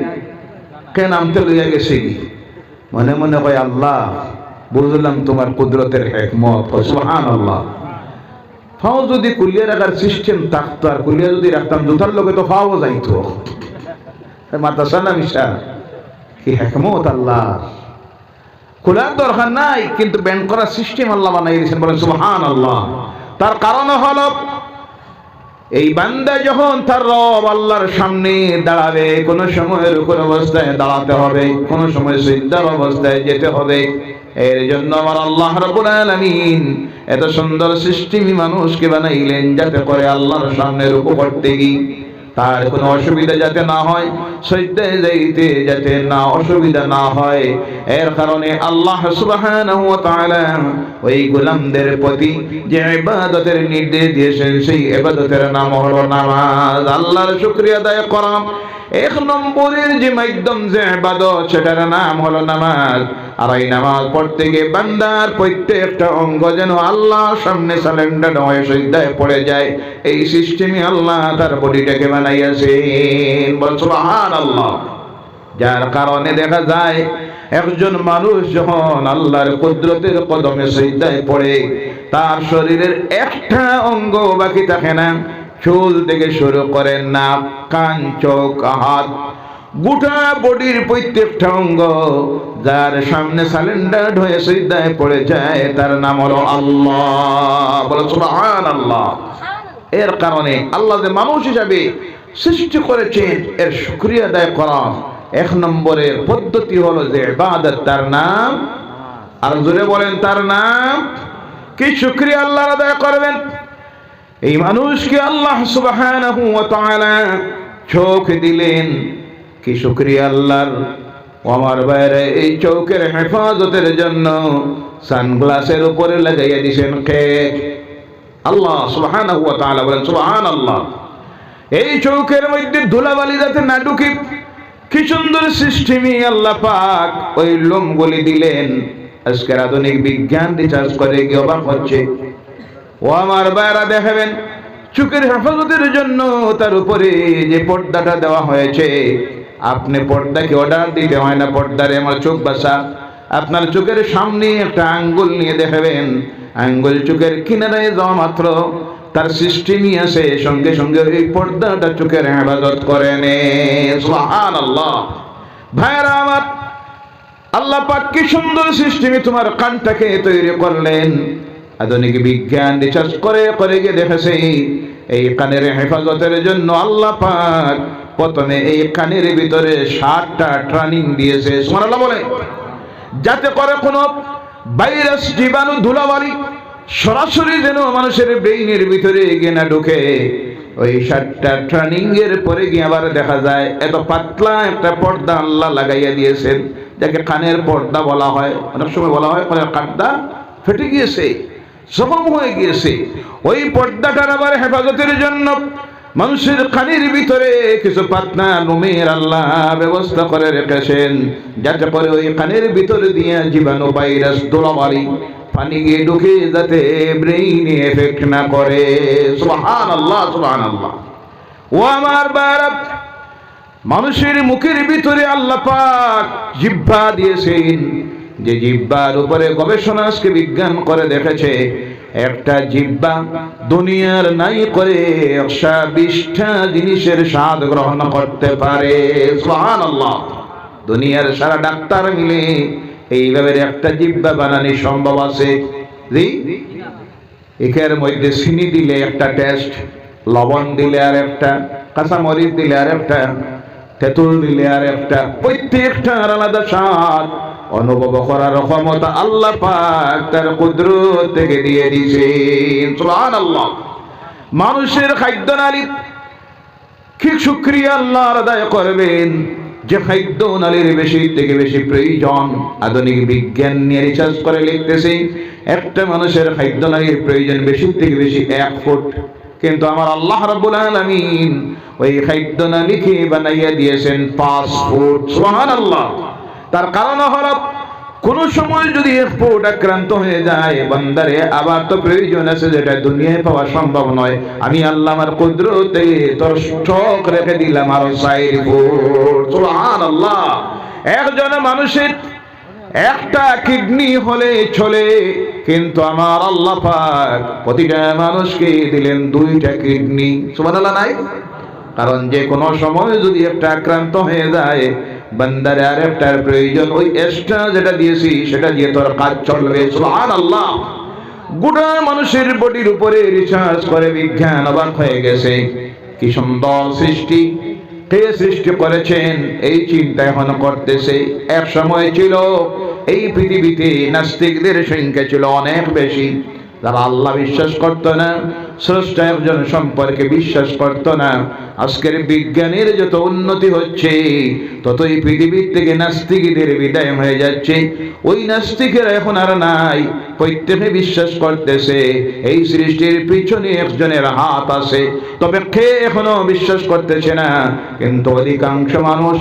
কে নামতে লইয়া গেছে কি? মনে মনে কয় আল্লাহ, বুঝলাম তোমার কুদরতের হিকমত। সুবহানাল্লাহ। ফাও যদি কুলিয়া রাখার সিস্টেম থাকতো, আর কুলিয়া যদি রাখতাম জুতার লোকে তো ফাও যাইতো। মাদ্রাসা না মিশা, কি হিকমত আল্লাহ! খোলার দরকার নাই, কিন্তু ব্যান্ড করার সিস্টেম আল্লাহ বানাই দিয়েছেন। বলেন সুবহানাল্লাহ। তার কারণ হলো এই বান্দা যখন তার রব আল্লাহর সামনে দাঁড়াবে, কোন সময় রুকুর অবস্থায় দাঁড়াতে হবে, কোন সময় সিজদার অবস্থায় যেতে হবে। এর জন্য আমার আল্লাহ রাব্বুল আলামিন এত সুন্দর সিস্টেমই মানুষকে বানাইলেন, যাতে করে আল্লাহর সামনে রুকু করতে গিয়ে তার কোনো অসুবিধা যাতে না হয়, সিজদায় যাইতে যাতে না অসুবিধা না হয়। এর কারণে আল্লাহ সুবহানাহু ওয়া তাআলা ওই গোলামদের প্রতি যে ইবাদতের নির্দেশ দিয়েছেন, সেই ইবাদতের নাম হলো নামাজ। আল্লাহর শুকরিয়া আদায় করা এক নম্বরের যে মাধ্যম, যে ইবাদত, সেটার নাম হলো নামাজ। আর এই নামাজ পড়তে গিয়ে বান্দার প্রত্যেকটা অঙ্গ যেন আল্লাহর সামনে সারেন্ডার হয়ে সিজদায় পড়ে যায়, এই সিস্টেমে আল্লাহ তার বডিটাকে বানাইয়াছেন। বল সুবহানাল্লাহ। যার কারণে দেখা যায় একজন মানুষ যখন আল্লাহর কুদরতের কদমে সিজদায় পড়ে, তার শরীরের একটা অঙ্গ বাকি থাকে না। চুল থেকে শুরু করে নাক, কান, চোখ, হাত, গোটা বডির প্রত্যেকটা অঙ্গ যার সামনে সারেন্ডার হয়ে সিজদায় পড়ে যায়, তার নাম হলো আল্লাহ। বলো সুবহানাল্লাহ। এর কারণে আল্লাহ যে মানুষ হিসাবে সৃষ্টি করেছেন, এর শুকরিয়া আদায় করা এক নম্বরের পদ্ধতি হলো যে ইবাদত, তার নাম। আর জোরে বলেন, তার নাম কি? শুকরিয়া আল্লাহর আদায় করবেন। এই মানুষকে আল্লাহ সুবহানাহু ওয়া তাআলা চোখ দিলেন, কি শুকরিয়া আল্লাহর। আমার বাইরে এই চোখের হেফাজতের জন্য সানগ্লাসের উপরে লাগাইয়া দিয়েছেন কে? আল্লাহ সুবহানাহু ওয়া তাআলা। বলেন সুবহানাল্লাহ। এই চোখের মধ্যে ধুলাবালি যাতে না ঢুকে, কি সুন্দর সিস্টেমে আল্লাহ পাক ওই লোমগুলি দিলেন। আজকের আধুনিক বিজ্ঞান রিসার্চ করে কি অবাক হচ্ছে। ও আমার বাইরা দেখাবেন, চোখের হেফাজতের জন্য তার উপরে যে পর্দাটা দেওয়া হয়েছে, আপনি পর্দাকে অর্ডার দিতে হয় না, পর্দারে আমার চোখ বাসা। আপনার চোখের সামনে একটা আঙ্গুল নিয়ে দেখাবেন, আঙ্গুল চোখের কিনারায় যাওয়া মাত্র তার সিস্টেমই আছে, সঙ্গে সঙ্গে এই পর্দাটা চোখের হেফাজত করে নে। সুবহানাল্লাহ। ভাইরা আমার, আল্লাহ পাক কি সুন্দর সিস্টেমে তোমার কানটাকে তৈরি করলেন। আধুনিক বিজ্ঞান রিসার্চ করে গিয়ে দেখেছে, এই কানের হেফাজতের জন্য আল্লাহ পাক প্রথমে এই কানের ভিতরে 7টা ট্রেনিং দিয়েছে। সুবহানাল্লাহ বলে, যাতে করে কোনো ভাইরাস, জীবাণু, ধুলাবালি সরাসরি যেন মানুষের ব্রেইনের ভিতরে গিয়ে না ঢুকে। ওই 7টা ট্রেনিং এর পরে গিয়ে আবার দেখা যায় এত পাতলা একটা পর্দা আল্লাহ লাগাইয়া দিয়েছেন, যাকে কানের পর্দা বলা হয়। অনেক সময় বলা হয় কানের পর্দা ফেটে গিয়েছে, জখম হয়ে গিয়েছে। ওই পর্দাটার আবার হেফাজতের জন্য মানুষের কানের ভিতরে কিছু পাতলা নোমের আল্লাহ ব্যবস্থা করে রেখেছেন, যাতে করে ওই কানের ভিতরে দিয়ে জীবাণু, ভাইরাস, ধুলাবালি পানি গিয়ে ঢুকে যাতে ব্রেইনে এফেক্ট না করে। সুবহানাল্লাহ, সুবহানাল্লাহ। ও আমার বাবা, মানুষের মুখের ভিতরে আল্লাহ পাক জিহ্বা দিয়েছেন, যে জিহ্বার উপরে গবেষণা আজকে বিজ্ঞান করে দেখেছে, একটা জিহ্বা দুনিয়ার নাই করে 120টা জিনিসের স্বাদ গ্রহণ করতে পারে। সুবহানাল্লাহ। দুনিয়ার সারা ডাক্তার মিলে এইভাবে একটা জিহ্বা বানানো সম্ভব আছে? এর মধ্যে চিনি দিলে একটা টেস্ট, লবণ দিলে আর একটা, কাঁচামরিচ দিলে আর একটা, তেঁতুল দিলে আর একটা, প্রত্যেকটার আলাদা স্বাদ অনুভব করার ক্ষমতা আল্লাহ পাক তার কুদরত থেকে দিয়ে দিয়েছেন। সুবহানাল্লাহ। মানুষের খাদ্য নালী কি শুকরিয়া আল্লাহর আদায় করবেন, যে খাদ্য নালীর বেশি থেকে বেশি প্রয়োজন। আধুনিক বিজ্ঞান নিয়ে রিসার্চ করে লিখতেছে, একটা মানুষের খাদ্য নালীর প্রয়োজন বেশি থেকে বেশি 1 ফুট, কিন্তু আমার আল্লাহ রাব্বুল আলামিন ওই খাদ্য নালীকে বানাইয়া দিয়েছেন 5 ফুট। সুবহানাল্লাহ। তার কারণ হলো কোন সময় যদি 1 ফুট আক্রান্ত হয়ে যায় বান্দারে, আবার তো প্রয়োজন আছে যেটা দুনিয়ায় পাওয়া সম্ভব নয়। আমি আল্লাহ আমার কুদরতে তোর স্টক রেখে দিলাম আরো 4 ফুট। সুবহানাল্লাহ। একজন মানুষের একটা কিডনি হলে চলে, কিন্তু আমার আল্লাহ পাক প্রতিটা মানুষকে দিলেন দুইটা কিডনি। সুবহানাল্লাহ নাই? কারণ যে কোনো সময় যদি একটা আক্রান্ত হয়ে যায়, বান্দার আরেকটার প্রয়োজন, ওই এক্সট্রা যেটা দিয়েছি সেটা দিয়ে তোর কাজ চলবে। সুবহানাল্লাহ। গোটা মানুষের বডির উপরে রিসার্চ করে বিজ্ঞান অবাক হয়ে গেছে, কি সুন্দর সৃষ্টি, কে সৃষ্টি করেছেন এই চিন্তা এখন করতেছে। এক সময় ছিল এই পৃথিবীতে নাস্তিকদের সংখ্যা ছিল অনেক বেশি, যারা আল্লাহ বিশ্বাস করতো না, স্রষ্টা একজন সম্পর্কে বিশ্বাস করতো না। আজকের বিজ্ঞানের যত উন্নতি হচ্ছে, ততই পৃথিবীর থেকে নাস্তিকদের বিদায় হয়ে যাচ্ছে। ওই নাস্তিকেরা এখন আর নাই, প্রত্যেকে বিশ্বাস করতেছে এই সৃষ্টির পিছনে একজনের হাত আছে। তবে কে এখনো বিশ্বাস করতেছে না। কিন্তু অধিকাংশ মানুষ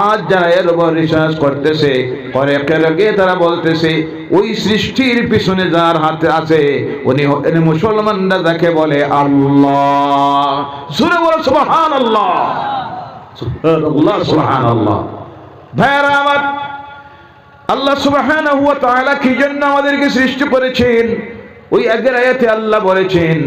আজ যারা এর উপর রিসার্চ করতেছে, পরে তারা বলতেছে ওই সৃষ্টির পিছনে যার হাতে আছে উনি মুসলমানরা যাকে বলে আল্লাহ। জোরে বলো সুবহানাল্লাহ, সুবহানাল্লাহ, সুবহানাল্লাহ। ভাইরা আমার, আল্লাহ সুবহানাহু ওয়া তাআলা কি জন্য আমাদেরকে সৃষ্টি করেছেন? ওই আগের আয়াতে আল্লাহ বলেছেন,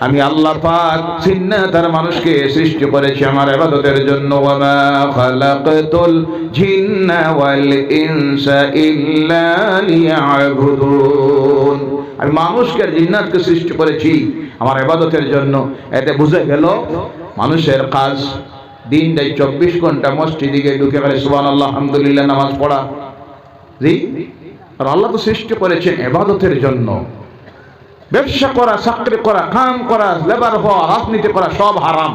আমি আল্লাহ পাক জিন্নাত আর মানুষকে সৃষ্টি করেছি আমার ইবাদতের জন্য। ওয়া মা খালাকতুল জিন্না ওয়াল ইনসা ইল্লা লিয়াবুদুন। আমি মানুষকে আর জিন্নাতকে সৃষ্টি করেছি আমার ইবাদতের জন্য। এতে বুঝে গেল মানুষের কাজ দিনটাই 24 ঘন্টা মসজিদে গিয়ে ঢুকে গেলে সুবহানাল্লাহ আলহামদুলিল্লাহ নামাজ পড়া। জি, আর আল্লাহ তো সৃষ্টি করেছেন ইবাদতের জন্য। ব্যবসা করা, চাকরি করা, কাম করা, লেবার হওয়া, রাজনীতি করা সব হারাম।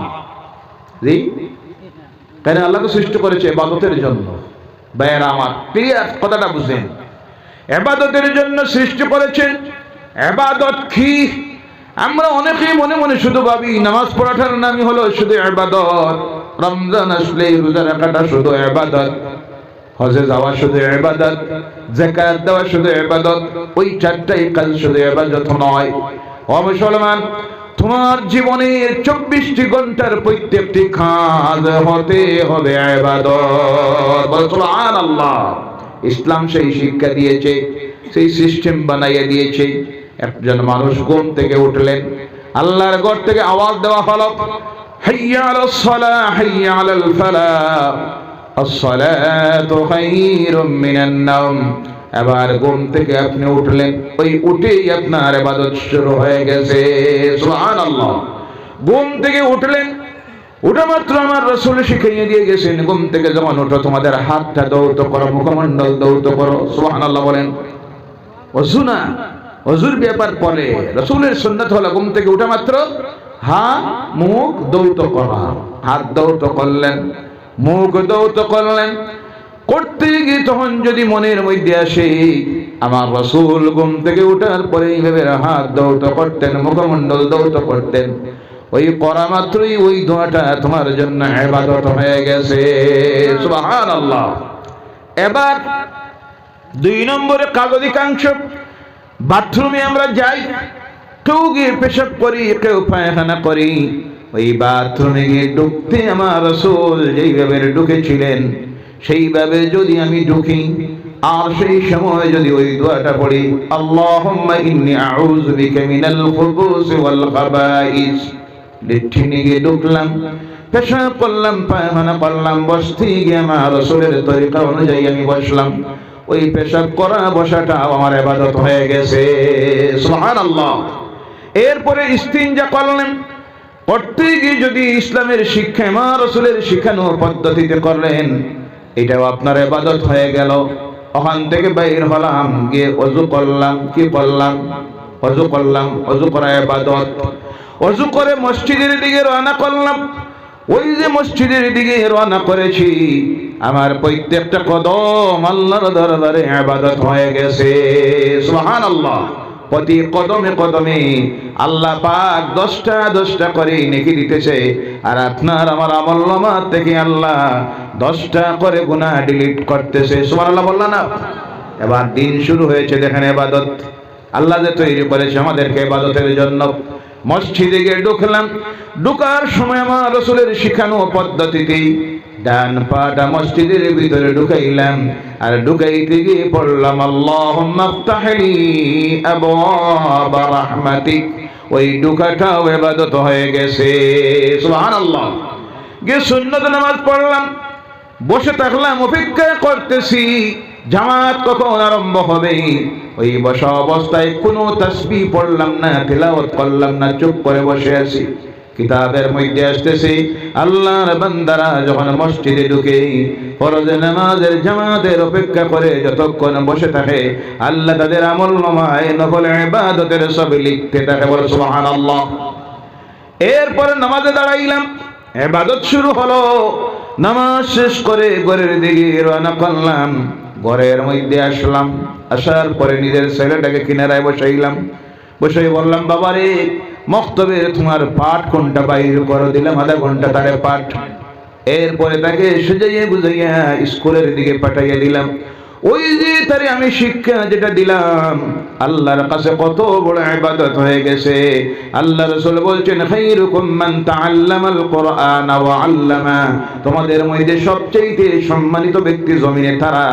জি, তাই আল্লাহ তো সৃষ্টি করেছে ইবাদতের জন্য। ভাইয়েরা আমার, ক্লিয়ার কথাটা বুঝেন। ইবাদতের জন্য সৃষ্টি করেছেন। ইবাদত কি? আমরা অনেকেই মনে মনে শুধু ভাবি নামাজ পড়াটার নামই হলো শুধু ইবাদত, রমজান আসলে রোজা রাখাটা শুধু ইবাদত, হজে যাওয়া শুধু ইবাদত, যাকাত দেওয়া শুধু ইবাদত। ওই চারটাই কাজ শুধু ইবাদত নয়। ও মুসলমান, তোমার জীবনের 24টি ঘন্টার প্রত্যেকটি কাজ হতে হবে ইবাদত। বলো সুবহানাল্লাহ। ইসলাম সেই শিক্ষা দিয়েছে, সেই সিস্টেম বানাইয়ে দিয়েছে। একজন মানুষ ঘুম থেকে উঠলেন, আল্লাহর ঘর থেকে আওয়াজ দেওয়া হলো, হাইয়া আলাস সালাহ, হাইয়া আলাল ফালাহ, আসসালাতু খায়রুম মিনান নাওম। এবার ঘুম থেকে আপনি উঠলেন, ওই উঠেই আপনার ইবাদত শুরু হয়ে গেছে। সুবহানাল্লাহ। ঘুম থেকে উঠলেন, উঠা মাত্র আমার রাসূল শিখিয়ে দিয়ে গেছেন, ঘুম থেকে যখন ওঠো তোমাদের হাতটা দৌত করো, মুখমণ্ডল দৌত করো। সুবহানাল্লাহ বলেন। ওযু না, ওযুর ব্যাপার পরে রাসূলের সুন্নাত হলো ঘুম থেকে উঠা মাত্র হাত মুখ দৌত করা। হাত দৌত করলেন, মুখ দৌত করলেন। করতে গিয়ে তখন যদি মনের মধ্যে আসে আমার রাসূল ঘুম থেকে উঠার পরে এইভাবে হাত দৌত করতেন, মুখমণ্ডল দৌত করতেন, ওই করা মাত্রই ওই দোয়াটা তোমার জন্য ইবাদত হয়ে গেছে। সুবহানাল্লাহ। এবার 2 নম্বরে কাজ, অধিকাংশ বাথরুমে আমরা যাই, কেউ গিয়ে পেশাব করি, কেউ পায়খানা করি। ওই বাথরুমে গিয়ে ঢুকতে আমার রাসূল যেইভাবে ঢুকেছিলেন সেইভাবে যদি আমি ঢুকি আর সেই সময় যদি ওই দোয়াটা পড়ি, আল্লাহুম্মা ইন্নী আউযু বিকা মিনাল খুবুসি ওয়াল খাবাইস। লেট্রিনে গিয়ে ঢুকলাম, পেশাব করলাম, পায়খানা করলাম, বসতে গিয়ে আমার রাসূলের তরিকা অনুযায়ী আমি বসলাম। ওই পেশাব করা বসাটা আমার ইবাদত হয়ে গেছে। সুবহানাল্লাহ। এরপরে ইস্তিনজা করলেন, করতে গিয়ে যদি ইসলামের শিক্ষা আমার রাসূলের শিখানো পদ্ধতিতে করলেন, এটাও আপনার ইবাদত হয়ে গেল। ওখান থেকে বাইর হলাম, গিয়ে ওযু করলাম, কি করলাম? ওযু করলাম, ওযু করা ইবাদত। ওযু করে মসজিদের দিকে রওনা করলাম। ওই যে মসজিদের দিকে রওনা করেছি, আমার প্রত্যেকটা কদম আল্লাহর দরবারে ইবাদত হয়ে গেছে। সুবহানাল্লাহ। প্রতি কদমে কদমে আল্লাহ পাক 10টা করে নেকি দিতেছে, আর আপনার আমার আমলনামা থেকে আল্লাহ 10টা করে গুনাহ ডিলিট করতেছে। সুবহানাল্লাহ বললা না? এবার দিন শুরু হয়েছে, দেখেন ইবাদত আল্লাহ যে তৈরি করেছে আমাদেরকে ইবাদতের জন্য। মসজিদে গিয়ে ঢুকলাম, ঢুকার সময় আমার রাসূলের শিখানো পদ্ধতিতে ডান পাটা মসজিদের ভিতরে ঢুকাইলাম, আর ঢুকাইতে গিয়ে পড়লাম আল্লাহুম্মা আফতাহলি আবওয়াবা রাহমাতিক। ওই ঢুকাটাও ইবাদত হয়ে গেছে। সুবহানাল্লাহ। গিয়ে সুন্নত নামাজ পড়লাম, বসে থাকলাম, অপেক্ষা করতেছি জামাত কখন আরম্ভ হবে। ওই বসা অবস্থায় কোনো তাসবিহ পড়লাম না, তিলাওয়াত করলাম না, চুপ করে বসে আছি। কিতাবের মধ্যে আসতেছে আল্লাহর বান্দারা যখন মসজিদে ঢুকে ফরজ নামাজের জামাতের অপেক্ষা করে যতক্ষণ বসে থাকে, আল্লাহ তাদের আমলনামায় নফল ইবাদতের সব লিখতে থাকে। বলে সুবহানাল্লাহ। এরপরে নামাজে দাঁড়াইলাম, ইবাদত শুরু হলো। নামাজ শেষ করে ঘরের দিকে রওনা করলাম। ঘরের মধ্যে আসলাম, আসার পরে নিজের ছেলেটাকে কিনারায় বসাইলাম। বসে বললাম, বাবারে মক্তবের তোমার পাঠ কোনটা বাইর করে দিলাম, আধা ঘন্টা তারে পাঠ। এরপরে তাকে সাজাইয়া বুঝাইয়া স্কুলের দিকে পাঠাইয়া দিলাম। ওই যে তারে আমি শিক্ষা যেটা দিলাম, আল্লাহর কাছে কত বড় ইবাদত হয়ে গেছে। আল্লাহ রাসূল বলছেন, খায়রুকুম মান তাআল্লামাল কুরআন ওয়া আল্লামা। তোমাদের মধ্যে সবচেয়ে সম্মানিত ব্যক্তি জমিনে তারা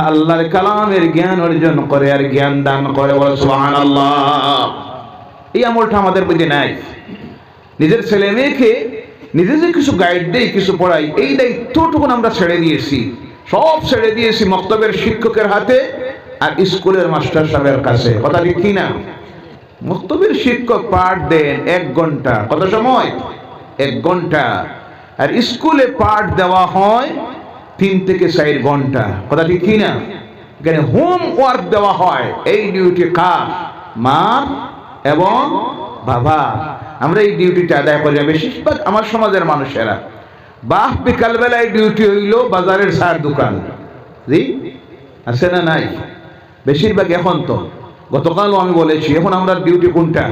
আল্লাহর কালামের জ্ঞান অর্জন করে আর জ্ঞান দান করে। বলে সুবহানাল্লাহ। এই আমলটা আমাদের মধ্যে নাই। নিজের ছেলে মেয়েকে নিজে যে কিছু গাইড দেই, কিছু পড়াই, এই দায়িত্বটুকু আমরা ছেড়ে দিয়েছি। সব ছেড়ে দিয়েছি মক্তবের শিক্ষকের হাতে আর স্কুলের মাস্টার সাহেবের কাছে। কথা ঠিক কি না? মক্তবের শিক্ষক পাঠ দেন 1 ঘন্টা। কত সময়? 1 ঘন্টা। আর স্কুলে পাঠ দেওয়া হয় 3 থেকে 4 ঘন্টা। কথা ঠিক কি না? এখানে হোম ওয়ার্ক দেওয়া হয়। এই ডিউটি কার? মা এবং বাবা। আমরা এই ডিউটিটা আদায় করি বেশিরভাগ আমার সমাজের মানুষেরা। বাহ, বিকালবেলায় ডিউটি হইল বাজারের চার দোকান। জি আছে না নাই? বেশিরভাগ এখন তো, গতকালও আমি বলেছি, এখন আমরা ডিউটি কোনটা?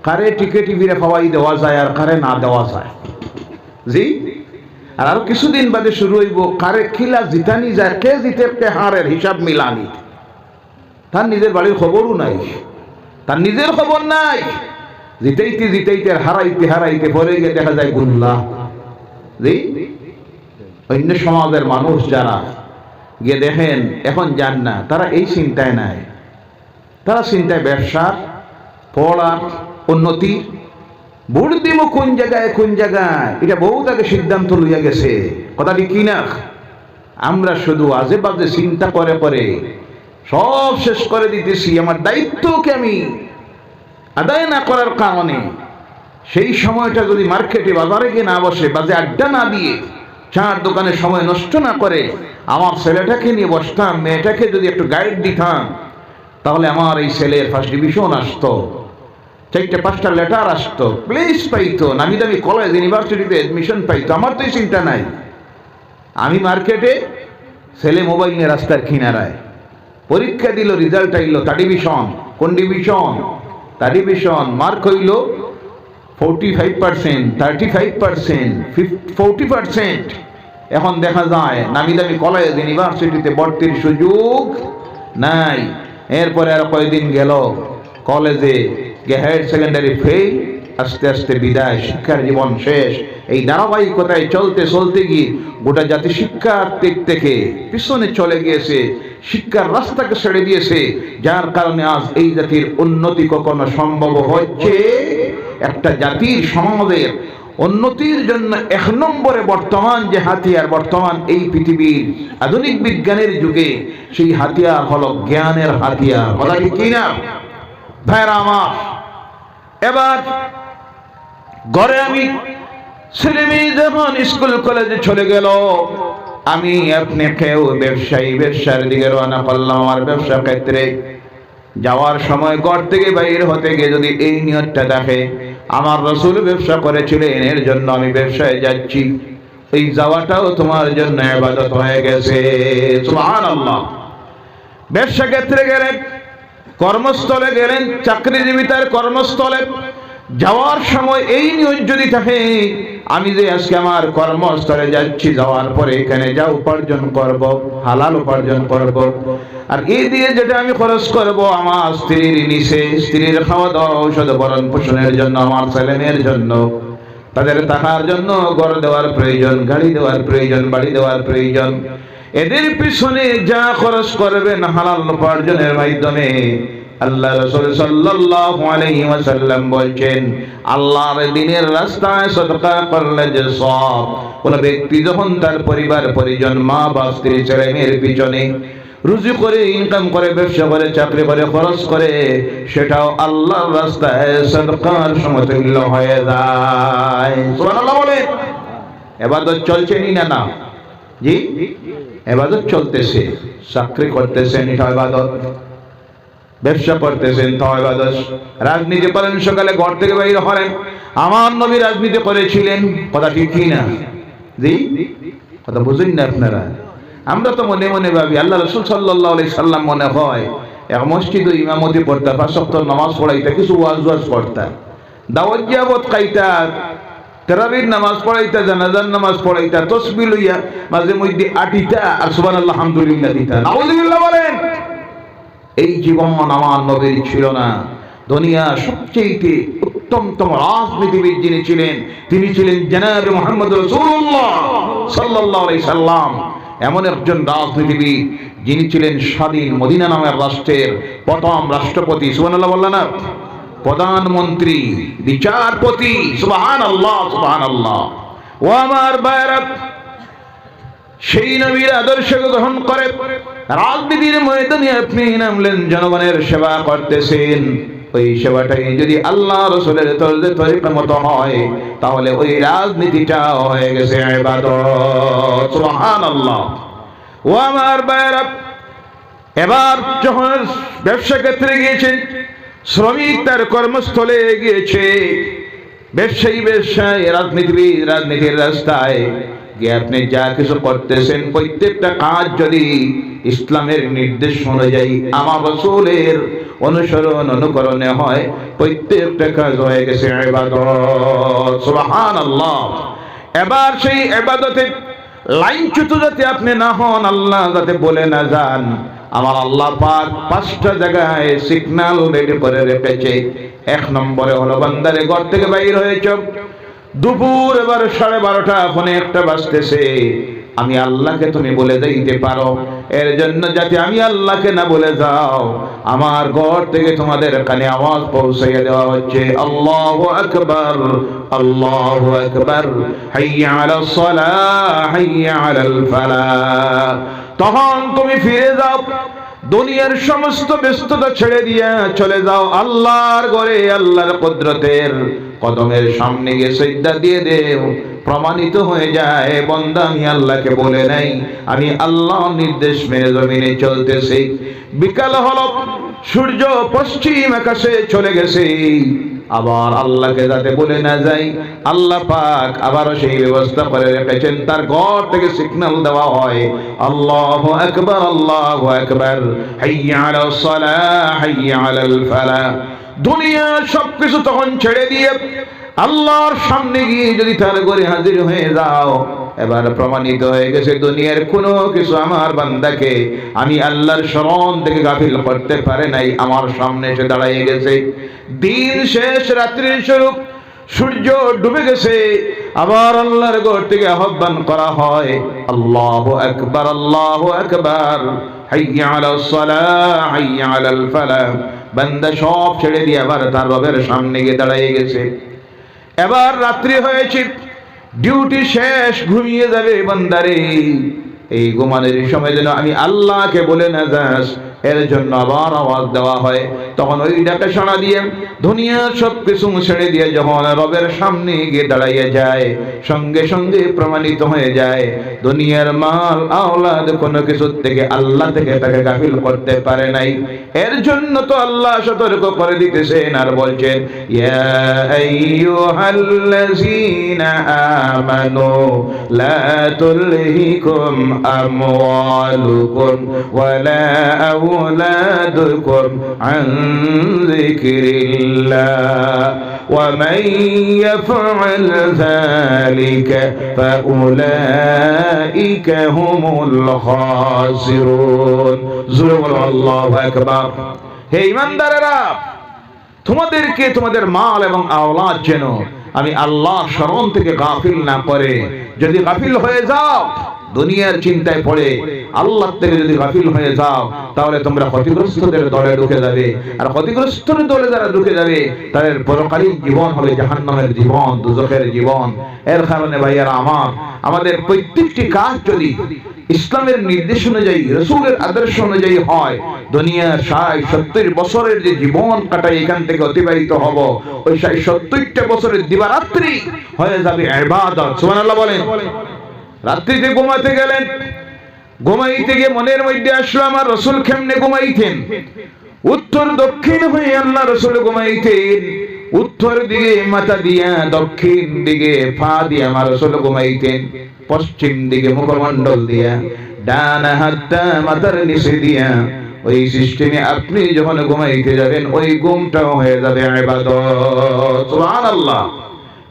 কারে টিকে টিভিরে খাওয়াই দেওয়া যায় আর কারে না দেওয়া যায়। জি, আর আরো কিছুদিন বাদে শুরু হইব কারে খিলা জিতানি যায়, কে জিতে কে হারের হিসাব মিলানি। তার নিজের বাড়ির খবরও নাই, তার নিজের খবর নাই। জিতাইতে জিতাইতে হারাইতে হারাইতে পরে গিয়ে দেখা যায় গুল্লা। অন্য সমাজের মানুষ যারা গিয়ে দেখেন এখন যান না, তারা এই চিন্তায় নাই। তারা চিন্তায় ব্যবসার, পড়ার, উন্নতি, ভোট দিব কোন জায়গায় কোন জায়গায়, এটা বহুত আগে সিদ্ধান্ত লইয়া গেছে। কথাটি কি না? আমরা শুধু আজে বাজে চিন্তা করে করে সব শেষ করে দিতেছি। আমার দায়িত্বকে আমি আদায় না করার কারণে সেই সময়টা যদি মার্কেটে বাজারে গিয়ে না বসে, বাজে আড্ডা না দিয়ে, চার দোকানে সময় নষ্ট না করে আমার ছেলেটাকে নিয়ে বসতাম, মেয়েটাকে যদি একটু গাইড দিতাম, তাহলে আমার এই ছেলের 1st ডিভিশন আসতো, 4-5টা লেটার আসতো, প্লেস পাইতো, নামি দামি কলেজ ইউনিভার্সিটিতে অ্যাডমিশন পাইতো। আমার তো এই চিন্তা নাই। আমি মার্কেটে, ছেলে মোবাইল নিয়ে রাস্তার কিনারায়, পরীক্ষা দিল, রেজাল্ট আইলো, 3rd ডিভিশন। কোন ডিভিশন? 3rd division. মার্ক হইল 45%, 35%, 40%। এখন দেখা যায় নামি দামি কলেজ ইউনিভার্সিটিতে ভর্তির সুযোগ নাই। এরপরে আর কয়েকদিন গেল, কলেজে হায়ার সেকেন্ডারি ফেল, আস্তে আস্তে বিদায়, শিক্ষার জীবন শেষ। এই ধারাবাহিকতায় চলতে চলতে গিয়ে গোটা জাতি শিক্ষার দিক থেকে পিছনে চলে গিয়েছে, শিক্ষার রাস্তাকে ছেড়ে দিয়েছে, যার কারণে আজ এই জাতির উন্নতি কখনো সম্ভব হচ্ছে। একটা জাতির, সমাজের উন্নতির জন্য 1 নম্বরে বর্তমান যে হাতিয়ার, বর্তমান এই পৃথিবীর আধুনিক বিজ্ঞানের যুগে, সেই হাতিয়ার হলো জ্ঞানের হাতিয়ার। কথা কি না ভাইরা আমার? এবার ঘরে আমি, ছেলে মেয়ে যখন স্কুল কলেজে চলে গেল, আমি আপনি কেউ ব্যবসার দিকে রওনা করলাম। আমার ব্যবসা ক্ষেত্রে যাওয়ার সময় ঘর থেকে বাইরে হতে গিয়ে যদি এই নিয়তটা দেখে আমার রাসূল ব্যবসা করেছিলেন, এর জন্য আমি ব্যবসায় যাচ্ছি, এই যাওয়াটাও তোমার জন্য ইবাদত হয়ে গেছে। সুবহানাল্লাহ। ব্যবসা ক্ষেত্রে গেলেন, কর্মস্থলে গেলেন, চাকরিজীবী তার কর্মস্থলে যাওয়ার সময় এই নিয়ত যদি থাকে, আমি যে আজকে আমার কর্মস্থলে যাচ্ছি, যাওয়ার পরে এখানে যা উপার্জন করব, হালাল উপার্জন করব, আর এই দিয়ে যেটা আমি খরচ করব আমার স্ত্রীর নিচে, স্ত্রীর খাওয়া দাওয়া, ঔষধ ভরণ পোষণের জন্য, আমার ছেলে মেয়ের জন্য, তাদের থাকার জন্য ঘর দেওয়ার প্রয়োজন, গাড়ি দেওয়ার প্রয়োজন, বাড়ি দেওয়ার প্রয়োজন। এদের পিছনে যা খরচ করবেন হালাল উপার্জনের মাধ্যমে, আল্লাহ রাসূল সাল্লাল্লাহু আলাইহি ওয়াসাল্লাম বলছেন, আল্লাহর দ্বীনের রাস্তায় সদকা করলে যে সওয়াব, কোন ব্যক্তি যখন তার পরিবার পরিজন, মা বাবা, স্ত্রী, ছেলে মেয়ের পিছনে রুজি করে, ইনকাম করে, ব্যবসা করে, চাকরি করে, খরচ করে, সেটাও আল্লাহর রাস্তায় সদকার সমতুল্য হয়ে যায়। সুবহানাল্লাহ বলেন। ইবাদত চলছে না? না জি, ইবাদত চলতেছে। চাকরি করতেছেন, এটা ইবাদত। ব্যবসা করতেছেন, তো ইবাদত। রাজনীতি করেন, সকালে ঘর থেকে বাইরে হলেন। আমার নবী রাজনীতি করেছিলেন, কথা ঠিক কি না? জি, কথা বুঝেন না আপনারা? আমরা তো মনে মনে ভাবি আল্লাহ রাসূল সাল্লাল্লাহু আলাইহি সাল্লাম মনে হয় এক মসজিদে ইমামতি পড়তা, 5 ওয়াক্ত নামাজ পড়াইতা, কিছু ওয়াজ করতা, দাওয়াত জিয়াবত খাইতা, তারাবির নামাজ পড়াইতা, জানাজার নামাজ পড়াইতা, তাসবিহ লইয়া মাঝে মধ্যে আটিতা আর সুবহানাল্লাহ আলহামদুলিল্লাহ দিতা। নাউযুবিল্লাহ বলেন। এই জীবন আমার নবীর ছিল না। দুনিয়া সবচেয়ে উত্তমতম রাজনীতিবিদ যিনি ছিলেন, তিনি ছিলেন জনাবে মুহাম্মদ রাসূলুল্লাহ সাল্লাল্লাহু আলাইহি সাল্লাম। এমন একজন রাজনীতিবিদ যিনি ছিলেন স্বাধীন মদিনা নামের রাষ্ট্রের প্রথম রাষ্ট্রপতি, সুবহানাল্লাহ বললেন না, প্রধানমন্ত্রী, বিচারপতি, সুবহানাল্লাহ সুবহানাল্লাহ। ও আমার ভাইরা, সেই নবীর আদর্শকে গ্রহণ করে রাজনীতির ময়দানে আপনি নামলেন, জনগণের সেবা করতেছেন। ওই সেবাটাই যদি আল্লাহ রাসূলের তরিকা মতো হয়, তাহলে ওই রাজনীতিটা হয়ে গেছে ইবাদত। সুবহানাল্লাহ। ও আমার ভাইরা, এবার যখন ব্যবসা ক্ষেত্রে গিয়েছেন, শ্রমিক তার কর্মস্থলে গিয়েছে, ব্যবসায়ী ব্যবসায়, রাজনীতিবিদ রাজনীতির রাস্তায় গিয়ে আপনি যা কিছু করতেছেন, প্রত্যেকটা কাজ যদি ইসলামের নির্দেশ অনুযায়ী আমার রাসূলের অনুসরণ অনুকরণে হয়, প্রত্যেকটা কাজ হয়ে গেছে ইবাদত। সুবহানাল্লাহ। এবার সেই ইবাদতের লাইনচ্যুত যাতে আপনি না হন, আল্লাহ যাতে বলে না যান, আমার আল্লাহ পাক 5টা জায়গায় সিগন্যাল রেডি করে রেখেছে। 1 নম্বরে হলো, বান্দারে ঘর থেকে বাইর হয়েছে, দুপুর এবার 12:30, ফোনে 1টা বাজতেছে, আমি আল্লাহকে তুমি বলে দিতে পারো। এর জন্য যাতে আমি আল্লাহকে না বলে যাও, আমার ঘর থেকে তোমাদের কানে আওয়াজ পৌঁছাইয়া দেওয়া হচ্ছে, আল্লাহু আকবার, আল্লাহু আকবার, হাইয়া আলাস সালাহ, হাইয়া আলাল ফালাহ। তখন তুমি ফিরে যাও, দুনিয়ার সমস্ত ব্যস্ততা ছেড়ে দিয়া চলে যাও আল্লাহর ঘরে, আল্লাহর কুদরতের কদমের সামনে গিয়ে সিজদা দিয়ে দেও। প্রমাণিত হয়ে যায়, বান্দা আমি আল্লাহকে বলে নাই, আমি আল্লাহর নির্দেশ মেনে জমিনে চলতেছি। বিকাল হলো, সূর্য পশ্চিম আকাশে চলে গেছে, আবার আল্লাহকে যাতে বলে না যাই, আল্লাহ পাক আবারও সেই ব্যবস্থা করে রেখেছেন, তার ঘর থেকে সিগন্যাল দেওয়া হয়, আল্লাহু আকবার, আল্লাহু আকবার, হাইয়া আলাস সালাহ, হাইয়া আলাল ফালাহ। দুনিয়া সবকিছু তখন ছেড়ে দিয়ে আল্লাহর সামনে গিয়ে যদি তার ঘরে হাজির হয়ে যাও, এবার প্রমাণিত হয়ে গেছে দুনিয়ার কোনো কিছু আমার বান্দাকে আমি আল্লাহর স্মরণ থেকে গাফিল করতে পারে নাই, আমার সামনে এসে দাঁড়িয়ে গেছে। দিন শেষ, রাত্রির শুরু, সূর্য ডুবে গেছে, আবার আল্লাহর ঘর থেকে আহ্বান করা হয়, আল্লাহু আকবার, আল্লাহু আকবার, হাইয়া আলাস সালাহ, হাইয়া আলাল ফালাহ। বান্দা সব ছেড়ে দিয়ে আবার তার রবের সামনে গিয়ে দাঁড়িয়ে গেছে। এবার রাত্রি হয়েছে, ডিউটি শেষ, ঘুমিয়ে যাবে বান্দারে। এই ঘুমানোর সময় যেন আমি আল্লাহকে বলে না যাস, এর জন্য আবার আওয়াজ দেওয়া হয়। তখন ওই ডাকে সাড়া দিয়ে দুনিয়ার সব কিছু ছেড়ে দিয়ে যখন রবের সামনে গিয়ে দাঁড়াইয়া যায়, সঙ্গে সঙ্গে প্রমাণিত হয়ে যায় দুনিয়ার মাল আওলাদ কোনো কিছু থেকে আল্লাহ থেকে তাকে গাফিল করতে পারে নাই। এর জন্য তো আল্লাহ সতর্ক করে দিতেছেন আর বলছেন, ইয়া আইয়ুহাল্লাযীনা আমানু লা তুলহিকুম আমওয়ালুকুম ওয়ালা أولادكم عن ذكر الله ومن يفعل ذلك فأولئك هم الخاسرون الله أكبر। হে ঈমানদারেরা, তোমাদেরকে তোমাদের মাল এবং আওলাদ যেন আমি আল্লাহ স্মরণ থেকে গাফিল না করে। যদি গাফিল হয়ে যাও, দুনিয়ার চিন্তায় পড়ে আল্লাহ থেকে যদি গাফিল হয়ে যাও, তাহলে তোমরা ক্ষতিগ্রস্তদের দলে ঢুকে যাবে। আর ক্ষতিগ্রস্তদের দলে যারা ঢুকে যাবে, তাদের পরকালীন জীবন হবে জাহান্নামের জীবন, দুজখের জীবন। এর কারণে ভাইয়ারা আমার, আমাদের প্রত্যেকটি কাজ যদি ইসলামের নির্দেশ অনুযায়ী, রাসূলের আদর্শ অনুযায়ী হয়, দুনিয়ার 60-70 বছরের যে জীবন কাটাই এখান থেকে অতিবাহিত হব, ওই 60-70টা বছরের দিবারাত্রি হয়ে যাবে ইবাদত। সুবহানাল্লাহ বলেন। রাত্রিতে ঘুমাতে গেলেন, ঘুমাইতে গিয়ে মনের মধ্যে আসলো আমার রাসূল কেমনে ঘুমাইতেন। উত্তর দক্ষিণ হয়ে আল্লাহ রাসূল ঘুমাইতেন। উত্তর দিকে মাথা দিয়া, দক্ষিণ দিকে পা দিয়া আমার রাসূল ঘুমাইতেন। পশ্চিম দিকে মুখমণ্ডল দিয়া, ডান হাতটা মাথার নিচে দিয়া। ওই সিস্টেমে আপনি যখন ঘুমাইতে যাবেন, ওই ঘুমটাও হয়ে যাবে ইবাদত। সুবহানাল্লাহ।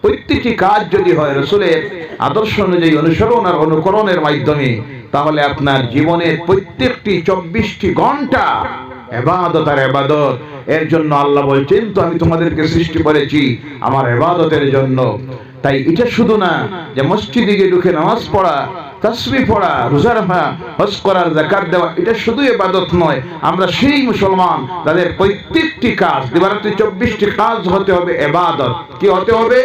প্রত্যেকটি কাজ যদি হয় রাসূলের আদর্শ অনুযায়ী, অনুসরণ আর অনুকরণের মাধ্যমে, তাহলে আপনার জীবনের প্রত্যেকটি 24টি ঘন্টা ইবাদত আর ইবাদত। এর জন্য আল্লাহ বলছেন, তো আমি তোমাদেরকে সৃষ্টি করেছি আমার ইবাদতের জন্য। তাই এটা শুধু না যে মসজিদে গিয়ে ঢুকে নামাজ পড়া, তাসবিহ পড়া, রোজা রাখা, হজ করা, যাকাত দেওয়া, এটা শুধু ইবাদত নয়। আমরা সেই মুসলমান, তাদের প্রত্যেকটি কাজ, দিবারাত্রি 24টি কাজ হতে হবে ইবাদত। কি হতে হবে?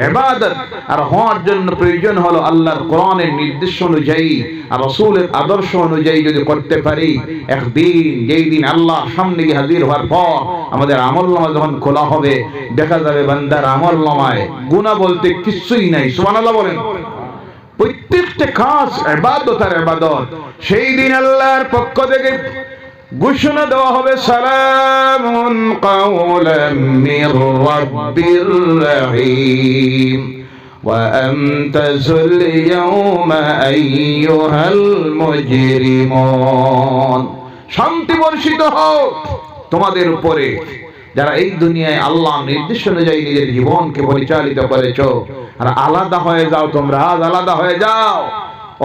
ইবাদত। আর হওয়ার জন্য প্রয়োজন হলো আল্লাহর কোরআনের নির্দেশ অনুযায়ী আর রাসূলের আদর্শ অনুযায়ী যদি করতে পারি, একদিন যেই দিন আল্লাহ সামনে গিয়ে হাজির হওয়ার পর আমাদের আমলনামা যখন খোলা হবে, দেখা যাবে বান্দার আমলনামায় গুনাহ বলতে কিছুই নাই। সুবহানাল্লাহ বলেন। প্রত্যেকটা কাজ ইবাদত আর ইবাদত। সেই দিন আল্লাহর পক্ষ থেকে ঘোষণা দেওয়া হবে, সালামুন কাওলাম মির রাব্বির রহিম ওয়া আমতাজুল ইয়াওমা আইয়ুহাল মুজরিমুন। শান্তি বর্ষিত হোক তোমাদের উপরে যারা এই দুনিয়ায় আল্লাহ নির্দেশ অনুযায়ী নিজের জীবনকে পরিচালিত করেছো। আর আলাদা হয়ে যাও তোমরা, আজ আলাদা হয়ে যাও।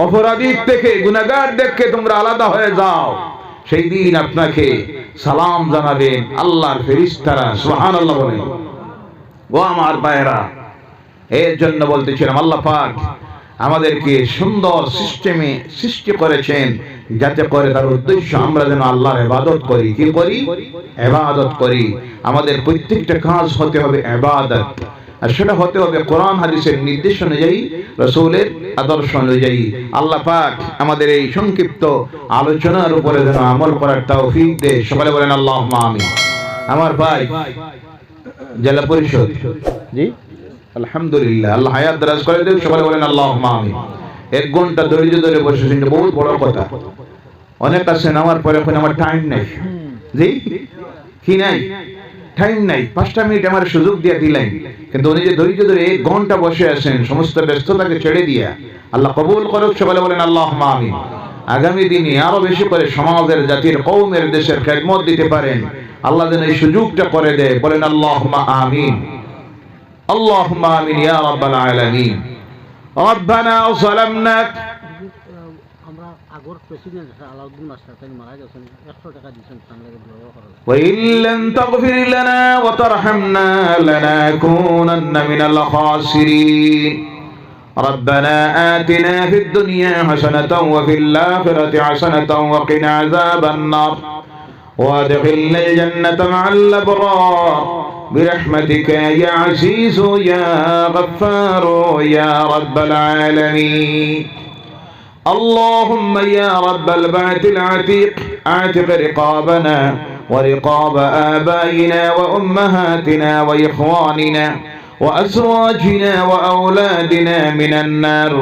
অপরাধীর থেকে, গুনাহগার দেখে তোমরা আলাদা হয়ে যাও। সেই দিন আপনাকে সালাম জানাবেন আল্লাহর ফেরেশতারা। সুবহানাল্লাহ বলেন। ও আমার ভাইরা, এর জন্য বলতেছিলাম আল্লাহ পাক আমাদেরকে সুন্দর সিস্টেমে সৃষ্টি করেছেন, যাতে করে তার উদ্দেশ্য আমরা যেন আল্লাহর ইবাদত করি। কি করি? ইবাদত করি। আমাদের প্রত্যেকটা কাজ হতে হবে ইবাদত। আর সেটা হতে হবে কোরআন হাদিসের নির্দেশ অনুযায়ী, রাসূলের আদর্শ অনুযায়ী। আল্লাহ পাক আমাদের এই সংক্ষিপ্ত আলোচনার উপরে যেন আমল করার তৌফিক দেয়। সকলে বলেন আল্লাহুম্মা আমিন। আমার ভাই জেলা পরিষদ, জি আলহামদুলিল্লাহ, আল্লাহ হায়াত দারাজ করে দেন। সকলে বলেন আল্লাহুম্মা আমিন। 1 ঘন্টা ধৈর্য ধরে বসেছেন, এটা বহুত বড় কথা। অনেক আছেন আমার পরে, এখন আমার টাইম নাই। জি কি নাই? টাইম নাই। 5টা মিনিট আমার সুযোগ দিয়ে দিলেন, কিন্তু উনি যে ধৈর্য ধরে 1 ঘন্টা বসে আছেন, সমস্ত ব্যস্ততাকে ছেড়ে দিয়া, আল্লাহ কবুল করুক। সকলে বলেন আল্লাহুম্মা আমিন। আগামী দিনে আরো বেশি করে সমাজের, জাতির, কওমের, দেশের খেদমত দিতে পারেন, আল্লাহ যেন এই সুযোগটা করে দেয়। বলেন আল্লাহুম্মা আমিন। আল্লাহুম্মা আমিন ইয়া রাব্বাল আলামিন। রব্বানা যালামনা, আমরা আগর প্রেসিডেন্ট আলাউদ্দিন মাস্টার তিনি মারা গেছেন, 100 টাকা দিয়েছেন তাহলে দোয়া করা। ওয়া ইল্লাম তাগফির লানা ওয়া তারহামনা লানাকুনান্না মিনাল খাসিরিন। ربنا آتنا في الدنيا حسنة وفي الآخرة حسنة وقنا عذاب النار وادخلنا الجنة مع الأبرار برحمتك يا عزيز يا غفار يا رب العالمين. اللهم يا رب البعث العتيق اعتق رقابنا ورقاب آبائنا وأمهاتنا وإخواننا وأزواجنا وأولادنا من النار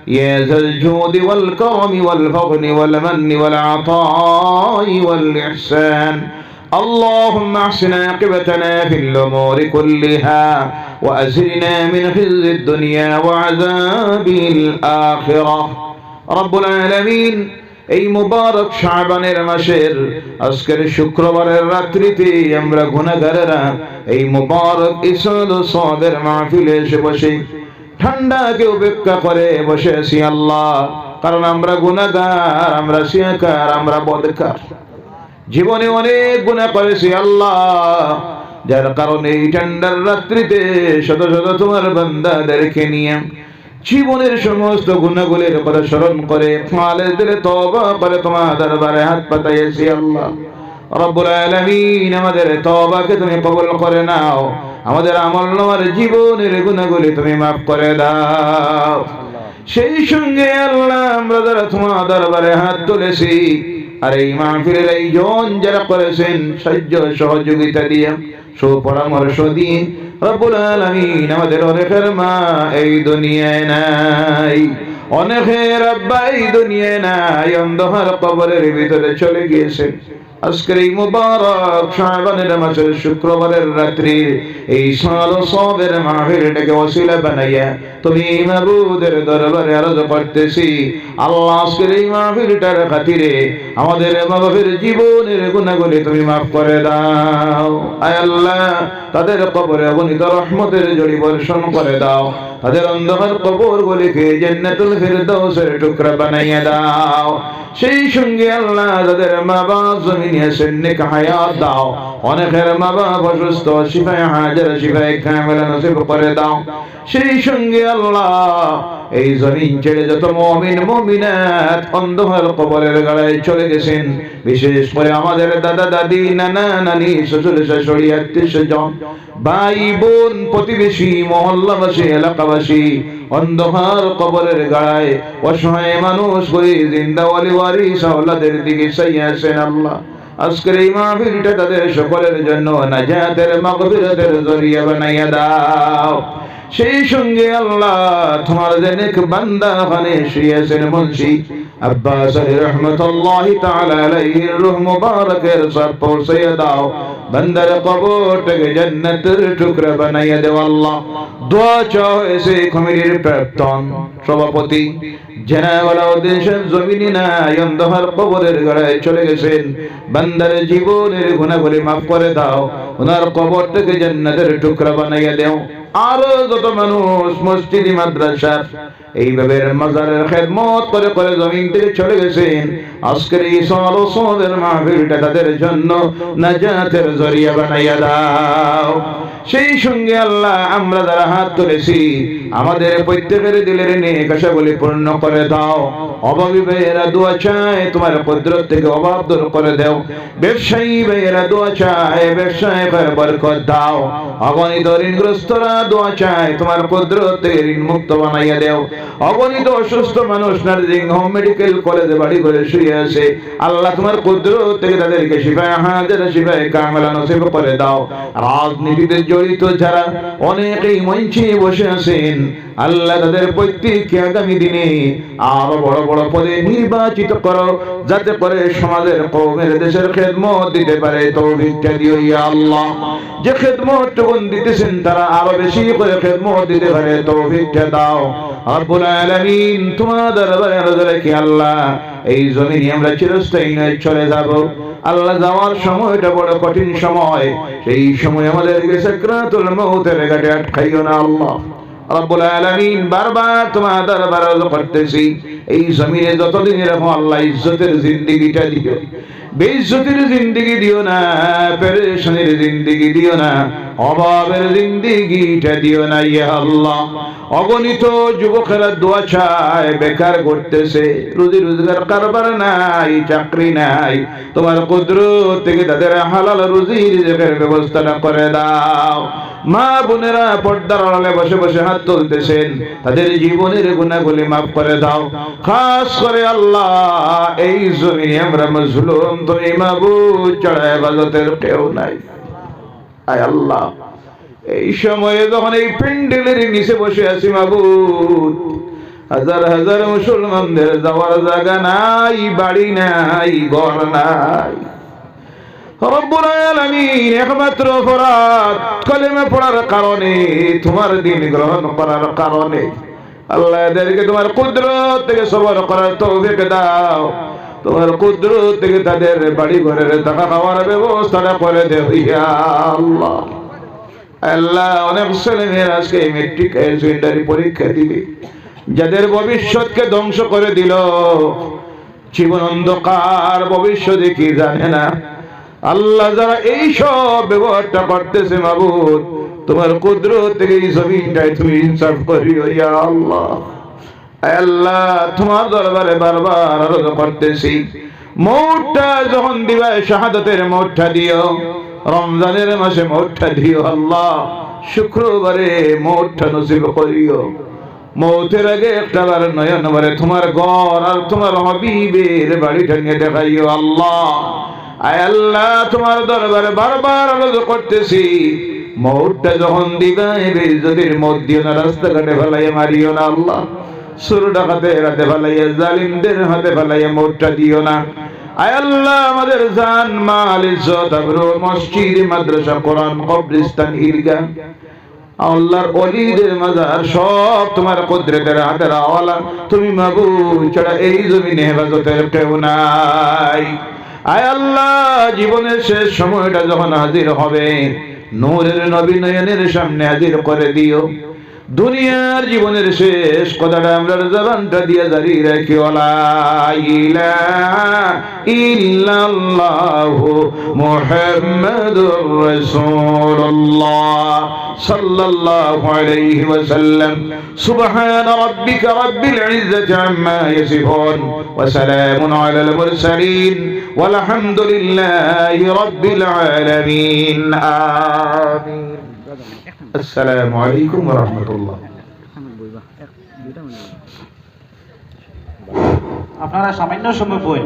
يا ذا الجود والكرم والفضل والمن والعطاء والإحسان. اللهم احسن عاقبتنا في الأمور كلها وأجرنا من خزي الدنيا وعذاب الآخرة. رب العالمين এই মুবারক শাবানের মাসের আজকের শুক্রবারের রাত্রিতে আমরা গুনাহগারেরা এই মুবারক ইসাদ সাদের মাহফিলে এসে বসে ঠান্ডাকে উপেক্ষা করে বসে আছি আল্লাহ। কারণ আমরা গুনাহগার, আমরা শিয়াকার, আমরা বদকার, জীবনে অনেক গুনাহ করেছি আল্লাহ। যার কারণে এই ঠান্ডার রাত্রিতে শত শত তোমার বান্দাদেরকে নিয়ে জীবনের সমস্ত গুনাহগুলির কথা স্মরণ করে খালেদ দিলে তওবা করে তোমার দরবারে হাত পাতাইছি আল্লাহ রব্বুল আলামিন। আমাদের তওবাকে তুমি কবুল করে নাও, আমাদের আমলনামার জীবনের গুনাহগুলি তুমি মাফ করে দাও। সেই সঙ্গে আল্লাহ আমরা যারা তোমার দরবারে হাত তুলেছি আর এই মাহফিলের আয়োজন যারা করেছেন সাহায্য সহযোগিতা দিয়ে সুপরামর্শ দিয়ে রব্বুল আলামিন, আমাদের অনেকের মা এই দুনিয়ায় নাই, অনেকের আব্বা এই দুনিয়ায় নাই, অন্ধকার কবরের ভিতরে চলে গিয়েছেন। আজকের এই মুবারক শাবানের মাসের শুক্রবারের রাত্রি এই সালো সবের মাহফিলটাকে ওসিলা বানাইয়া তুমি মাবুদের দরবারে আরজ করতেছি আল্লাহ, আজকের এই মাহফিলটার খাতিরে আমাদের মা বাবার জীবনের গুনাহগুলি তুমি মাফ করে দাও। আয় আল্লাহ, তাদের কবরে অগণিত রহমতের ঝড়ি বর্ষণ করে দাও, তাদের অন্ধকার কবরগুলিকে জান্নাতুল ফিরদাউসের টুকরা বানাইয়া দাও। সেই সঙ্গে আল্লাহ যাদের মা বাবা জমিনে আছেন নেক হায়াত দাও, অনেকের মা বাবা অসুস্থ, শিফায়ে হাজার শিফায়ে কামিলা নসিব করে দাও। সেই সঙ্গে আল্লাহ এই জমিন ছেড়ে যত মুমিন মুমিনাত অন্ধকার কবরের গাড়ায় চলে গেছেন, বিশেষ করে আমাদের দাদা দাদি নানা নানি শ্বশুর শাশুড়ি আত্মীয় স্বজন ভাই বোন প্রতিবেশী মহল্লাবাসী এলাকাবাসী অন্ধকার কবরের গাড়ায় অসহায় মানুষ হয়ে জিন্দা ওয়ালি ওয়ারিস আওলাদের দিকে চাইয়া আছেন আল্লাহ, আজকের এই মাহফিলটা তাদের সকলের জন্য নাজাতের মাগফিরাতের জরিয়া বানাইয়া দাও। সেই সঙ্গে আল্লাহ তোমার নেক বান্দা ওখানে শুয়ে আছেন মুন্সি আব্বাস আলী রহমতুল্লাহি তাআলা আলাইহির রূহ মুবারকের সর পৌঁছাইয়া দাও, বান্দার কবরটাকে জান্নাতের টুকরা বানাইয়া দাও আল্লাহ। দোয়া চাও এসে কমিটির প্রাক্তন সভাপতি জনাব আলাউদ্দিন সাহেব জমিনে নাই, অন্ধকার কবরের গাড়ায় চলে গেছেন, বান্দার জীবনের গুনাহগুলি মাফ করে দাও, ওনার কবরটাকে জান্নাতের টুকরা বানাইয়া দাও। আরো যত মানুষ মসজিদ মাদ্রাসা এইভাবে মাজারের খেদমত করে করে জমিন থেকে চলে গেছেন, আজকের এই সওয়ালের মাহফিলটা তাদের জন্য নাজাতের জরিয়া বানাইয়া দাও। সেই সঙ্গে আল্লাহ আমরা যারা হাত তুলেছি আমাদের প্রত্যেকের দিলের নেক আশাগুলি পূর্ণ করে দাও। অভাবী ভাইয়েরা দোয়া চায় তোমার কুদরত থেকে অভাব দূর করে দাও, ব্যবসায়ী ভাইয়েরা দোয়া চায় ব্যবসায় বরকত দাও, অগণিত ঋণগ্রস্তরা দোয়া চায় তোমার কুদরত থেকে ঋণ মুক্ত বানাইয়া দাও। অগণিত অসুস্থ মানুষ নার্সিং হোম মেডিকেল কলেজে বাড়ি করে শুয়ে আছে, আল্লাহ তোমার কুদরত থেকে তাদেরকে শিফায়ে হাজার শিফায়ে কামিলা নসিব করে দাও। রাজনীতিতে জড়িত যারা অনেকেই মঞ্চে বসে আছেন আল্লাহ তাদের প্রত্যেককে আগামী দিনে আরো বড় বড় পদে নির্বাচিত করো, যাতে করে সমাজের কওমের দেশের খেদমত দিতে পারে তৌফিকটা দিও ইয়া আল্লাহ। যে খেদমতটুকু দিতেছেন তারা আরো বেশি করে খেদমত দিতে পারে তৌফিকটা দাও রব্বুল আলামিন। তোমার দরবারে আরজ রাখি আল্লাহ, এই জমিনে আমরা চিরস্থায়ী নয় চলে যাব আল্লাহ, যাওয়ার সময়টা বড় কঠিন সময়, সেই সময় আমাদেরকে সাকরাতুল মউতের ঘাটে আটকাইও না আল্লাহ রব্বুল আলামিন। বারবার তোমার দরবারে আরজ করতেছি এই জমিনে যতদিন এরকম আল্লাহ ইজ্জতের জিন্দেগিটা দিও, বেইজ্জতের জিন্দেগি দিও না, পেরেশানির জিন্দেগি দিও না, অভাবের জিন্দেগিটা দিও না ইয়া আল্লাহ। অগণিত যুবকেরা দোয়া চায়, বেকার করতেছে, রুজি রোজগার কারবার নাই, চাকরি নাই, তোমার কুদরত থেকে তাদের হালাল রুজি রিজকের ব্যবস্থাটা করে দাও। মা বোনেরা পর্দার আড়ালে বসে বসে হাত তুলতেছেন, তাদের জীবনের গুনাহগুলি মাফ করে দাও। খাস করে আল্লাহ এই জমিনে আমরা মজলুম, তুমি মাবুদ ছাড়া ইবাদতের কেউ নাই। আয় আল্লাহ, এই সময়ে যখন এই প্যান্ডেলের নিচে বসে আছি মাবুদ, হাজার হাজার মুসলমানদের যাওয়ার জায়গা নাই, বাড়ি নাই, ঘর নাই। রব্বুল আলামিন একমাত্র অপরাধ কলেমা পড়ার কারণে, তোমার দিন গ্রহণ করার কারণে আল্লাহ এদেরকে তোমার কুদরত থেকে সবর করার তৌফিক দাও, তোমার কুদরত থেকে তাদের বাড়ি ঘরের টাকা খাওয়ার ব্যবস্থাটা করে দেও ইয়া আল্লাহ। আল্লাহ অনেক ছেলে মেয়েরা আজকে মেট্রিক হায়ার সেকেন্ডারি পরীক্ষা দিবে, যাদের ভবিষ্যৎকে ধ্বংস করে দিল, জীবন অন্ধকার, ভবিষ্যতে কি জানে না, আল্লাহ যারা এই সব ব্যবহারটা করতেছে মাবুদ, তোমার কুদরত থেকে এই জমিনটাই তুমি ইনসাফ করিও ইয়া আল্লাহ। আয় আল্লাহ, তোমার দরবারে বারবার আরজ করতেছি, মৌতটা যখন দিবা শাহাদাতের মৌতটা দিও, রমজানের মাসে মৌতটা দিও আল্লাহ, শুক্রবারে মৌতটা নসিব করিও। মৌতের আগে একটাবার নয়ন বারে তোমার ঘর আর তোমার হাবিবের বাড়িটা নিয়ে দেখাইও আল্লাহ। আয় আল্লাহ, তোমার দরবারে বারবার আরজ করতেছি, মৌতটা যখন দিবা বেইজ্জতির মত দিও না, রাস্তাঘাটে ফেলাইয়া মারিও না আল্লাহ, চোর ডাকাতের হাতে ফেলাইয়া, জালিমদের হাতে ফেলাইয়া মৌতটা দিও না। আয় আল্লাহ, আমাদের জান মাল ইজ্জত আবরু, মসজিদ মাদ্রাসা কোরআন কবরস্থান ঈদগাহ আল্লাহর ওলিদের মাজার সব তোমার কুদরতের হাতের আওয়ালা, তুমি মাবুদ ছাড়া এই জমিনে হেফাজতের কেউ নাই। আয় আল্লাহ, জীবনের শেষ সময়টা যখন হাজির হবে, নূরের নবী নয়নের সামনে হাজির করে দিও। দুনিয়ার জীবনের শেষ কথাটা আমরা জবানটা দিয়ে জারি রাখি, লা ইলাহা ইল্লাল্লাহু মুহাম্মাদুর রাসূলুল্লাহ সাল্লাল্লাহু আলাইহি ওয়াসাল্লাম। সুবহান রাব্বিকা রাব্বিল ইজ্জাতি আম্মা ইয়াসিফুন ওয়া সালামুন আলাল মুরসালিন ওয়াল হামদুলিল্লাহি রাব্বিল আলামিন। আমিন। আসসালামু আলাইকুম ওয়া রাহমাতুল্লাহ। আপনারা সামান্য সময় বই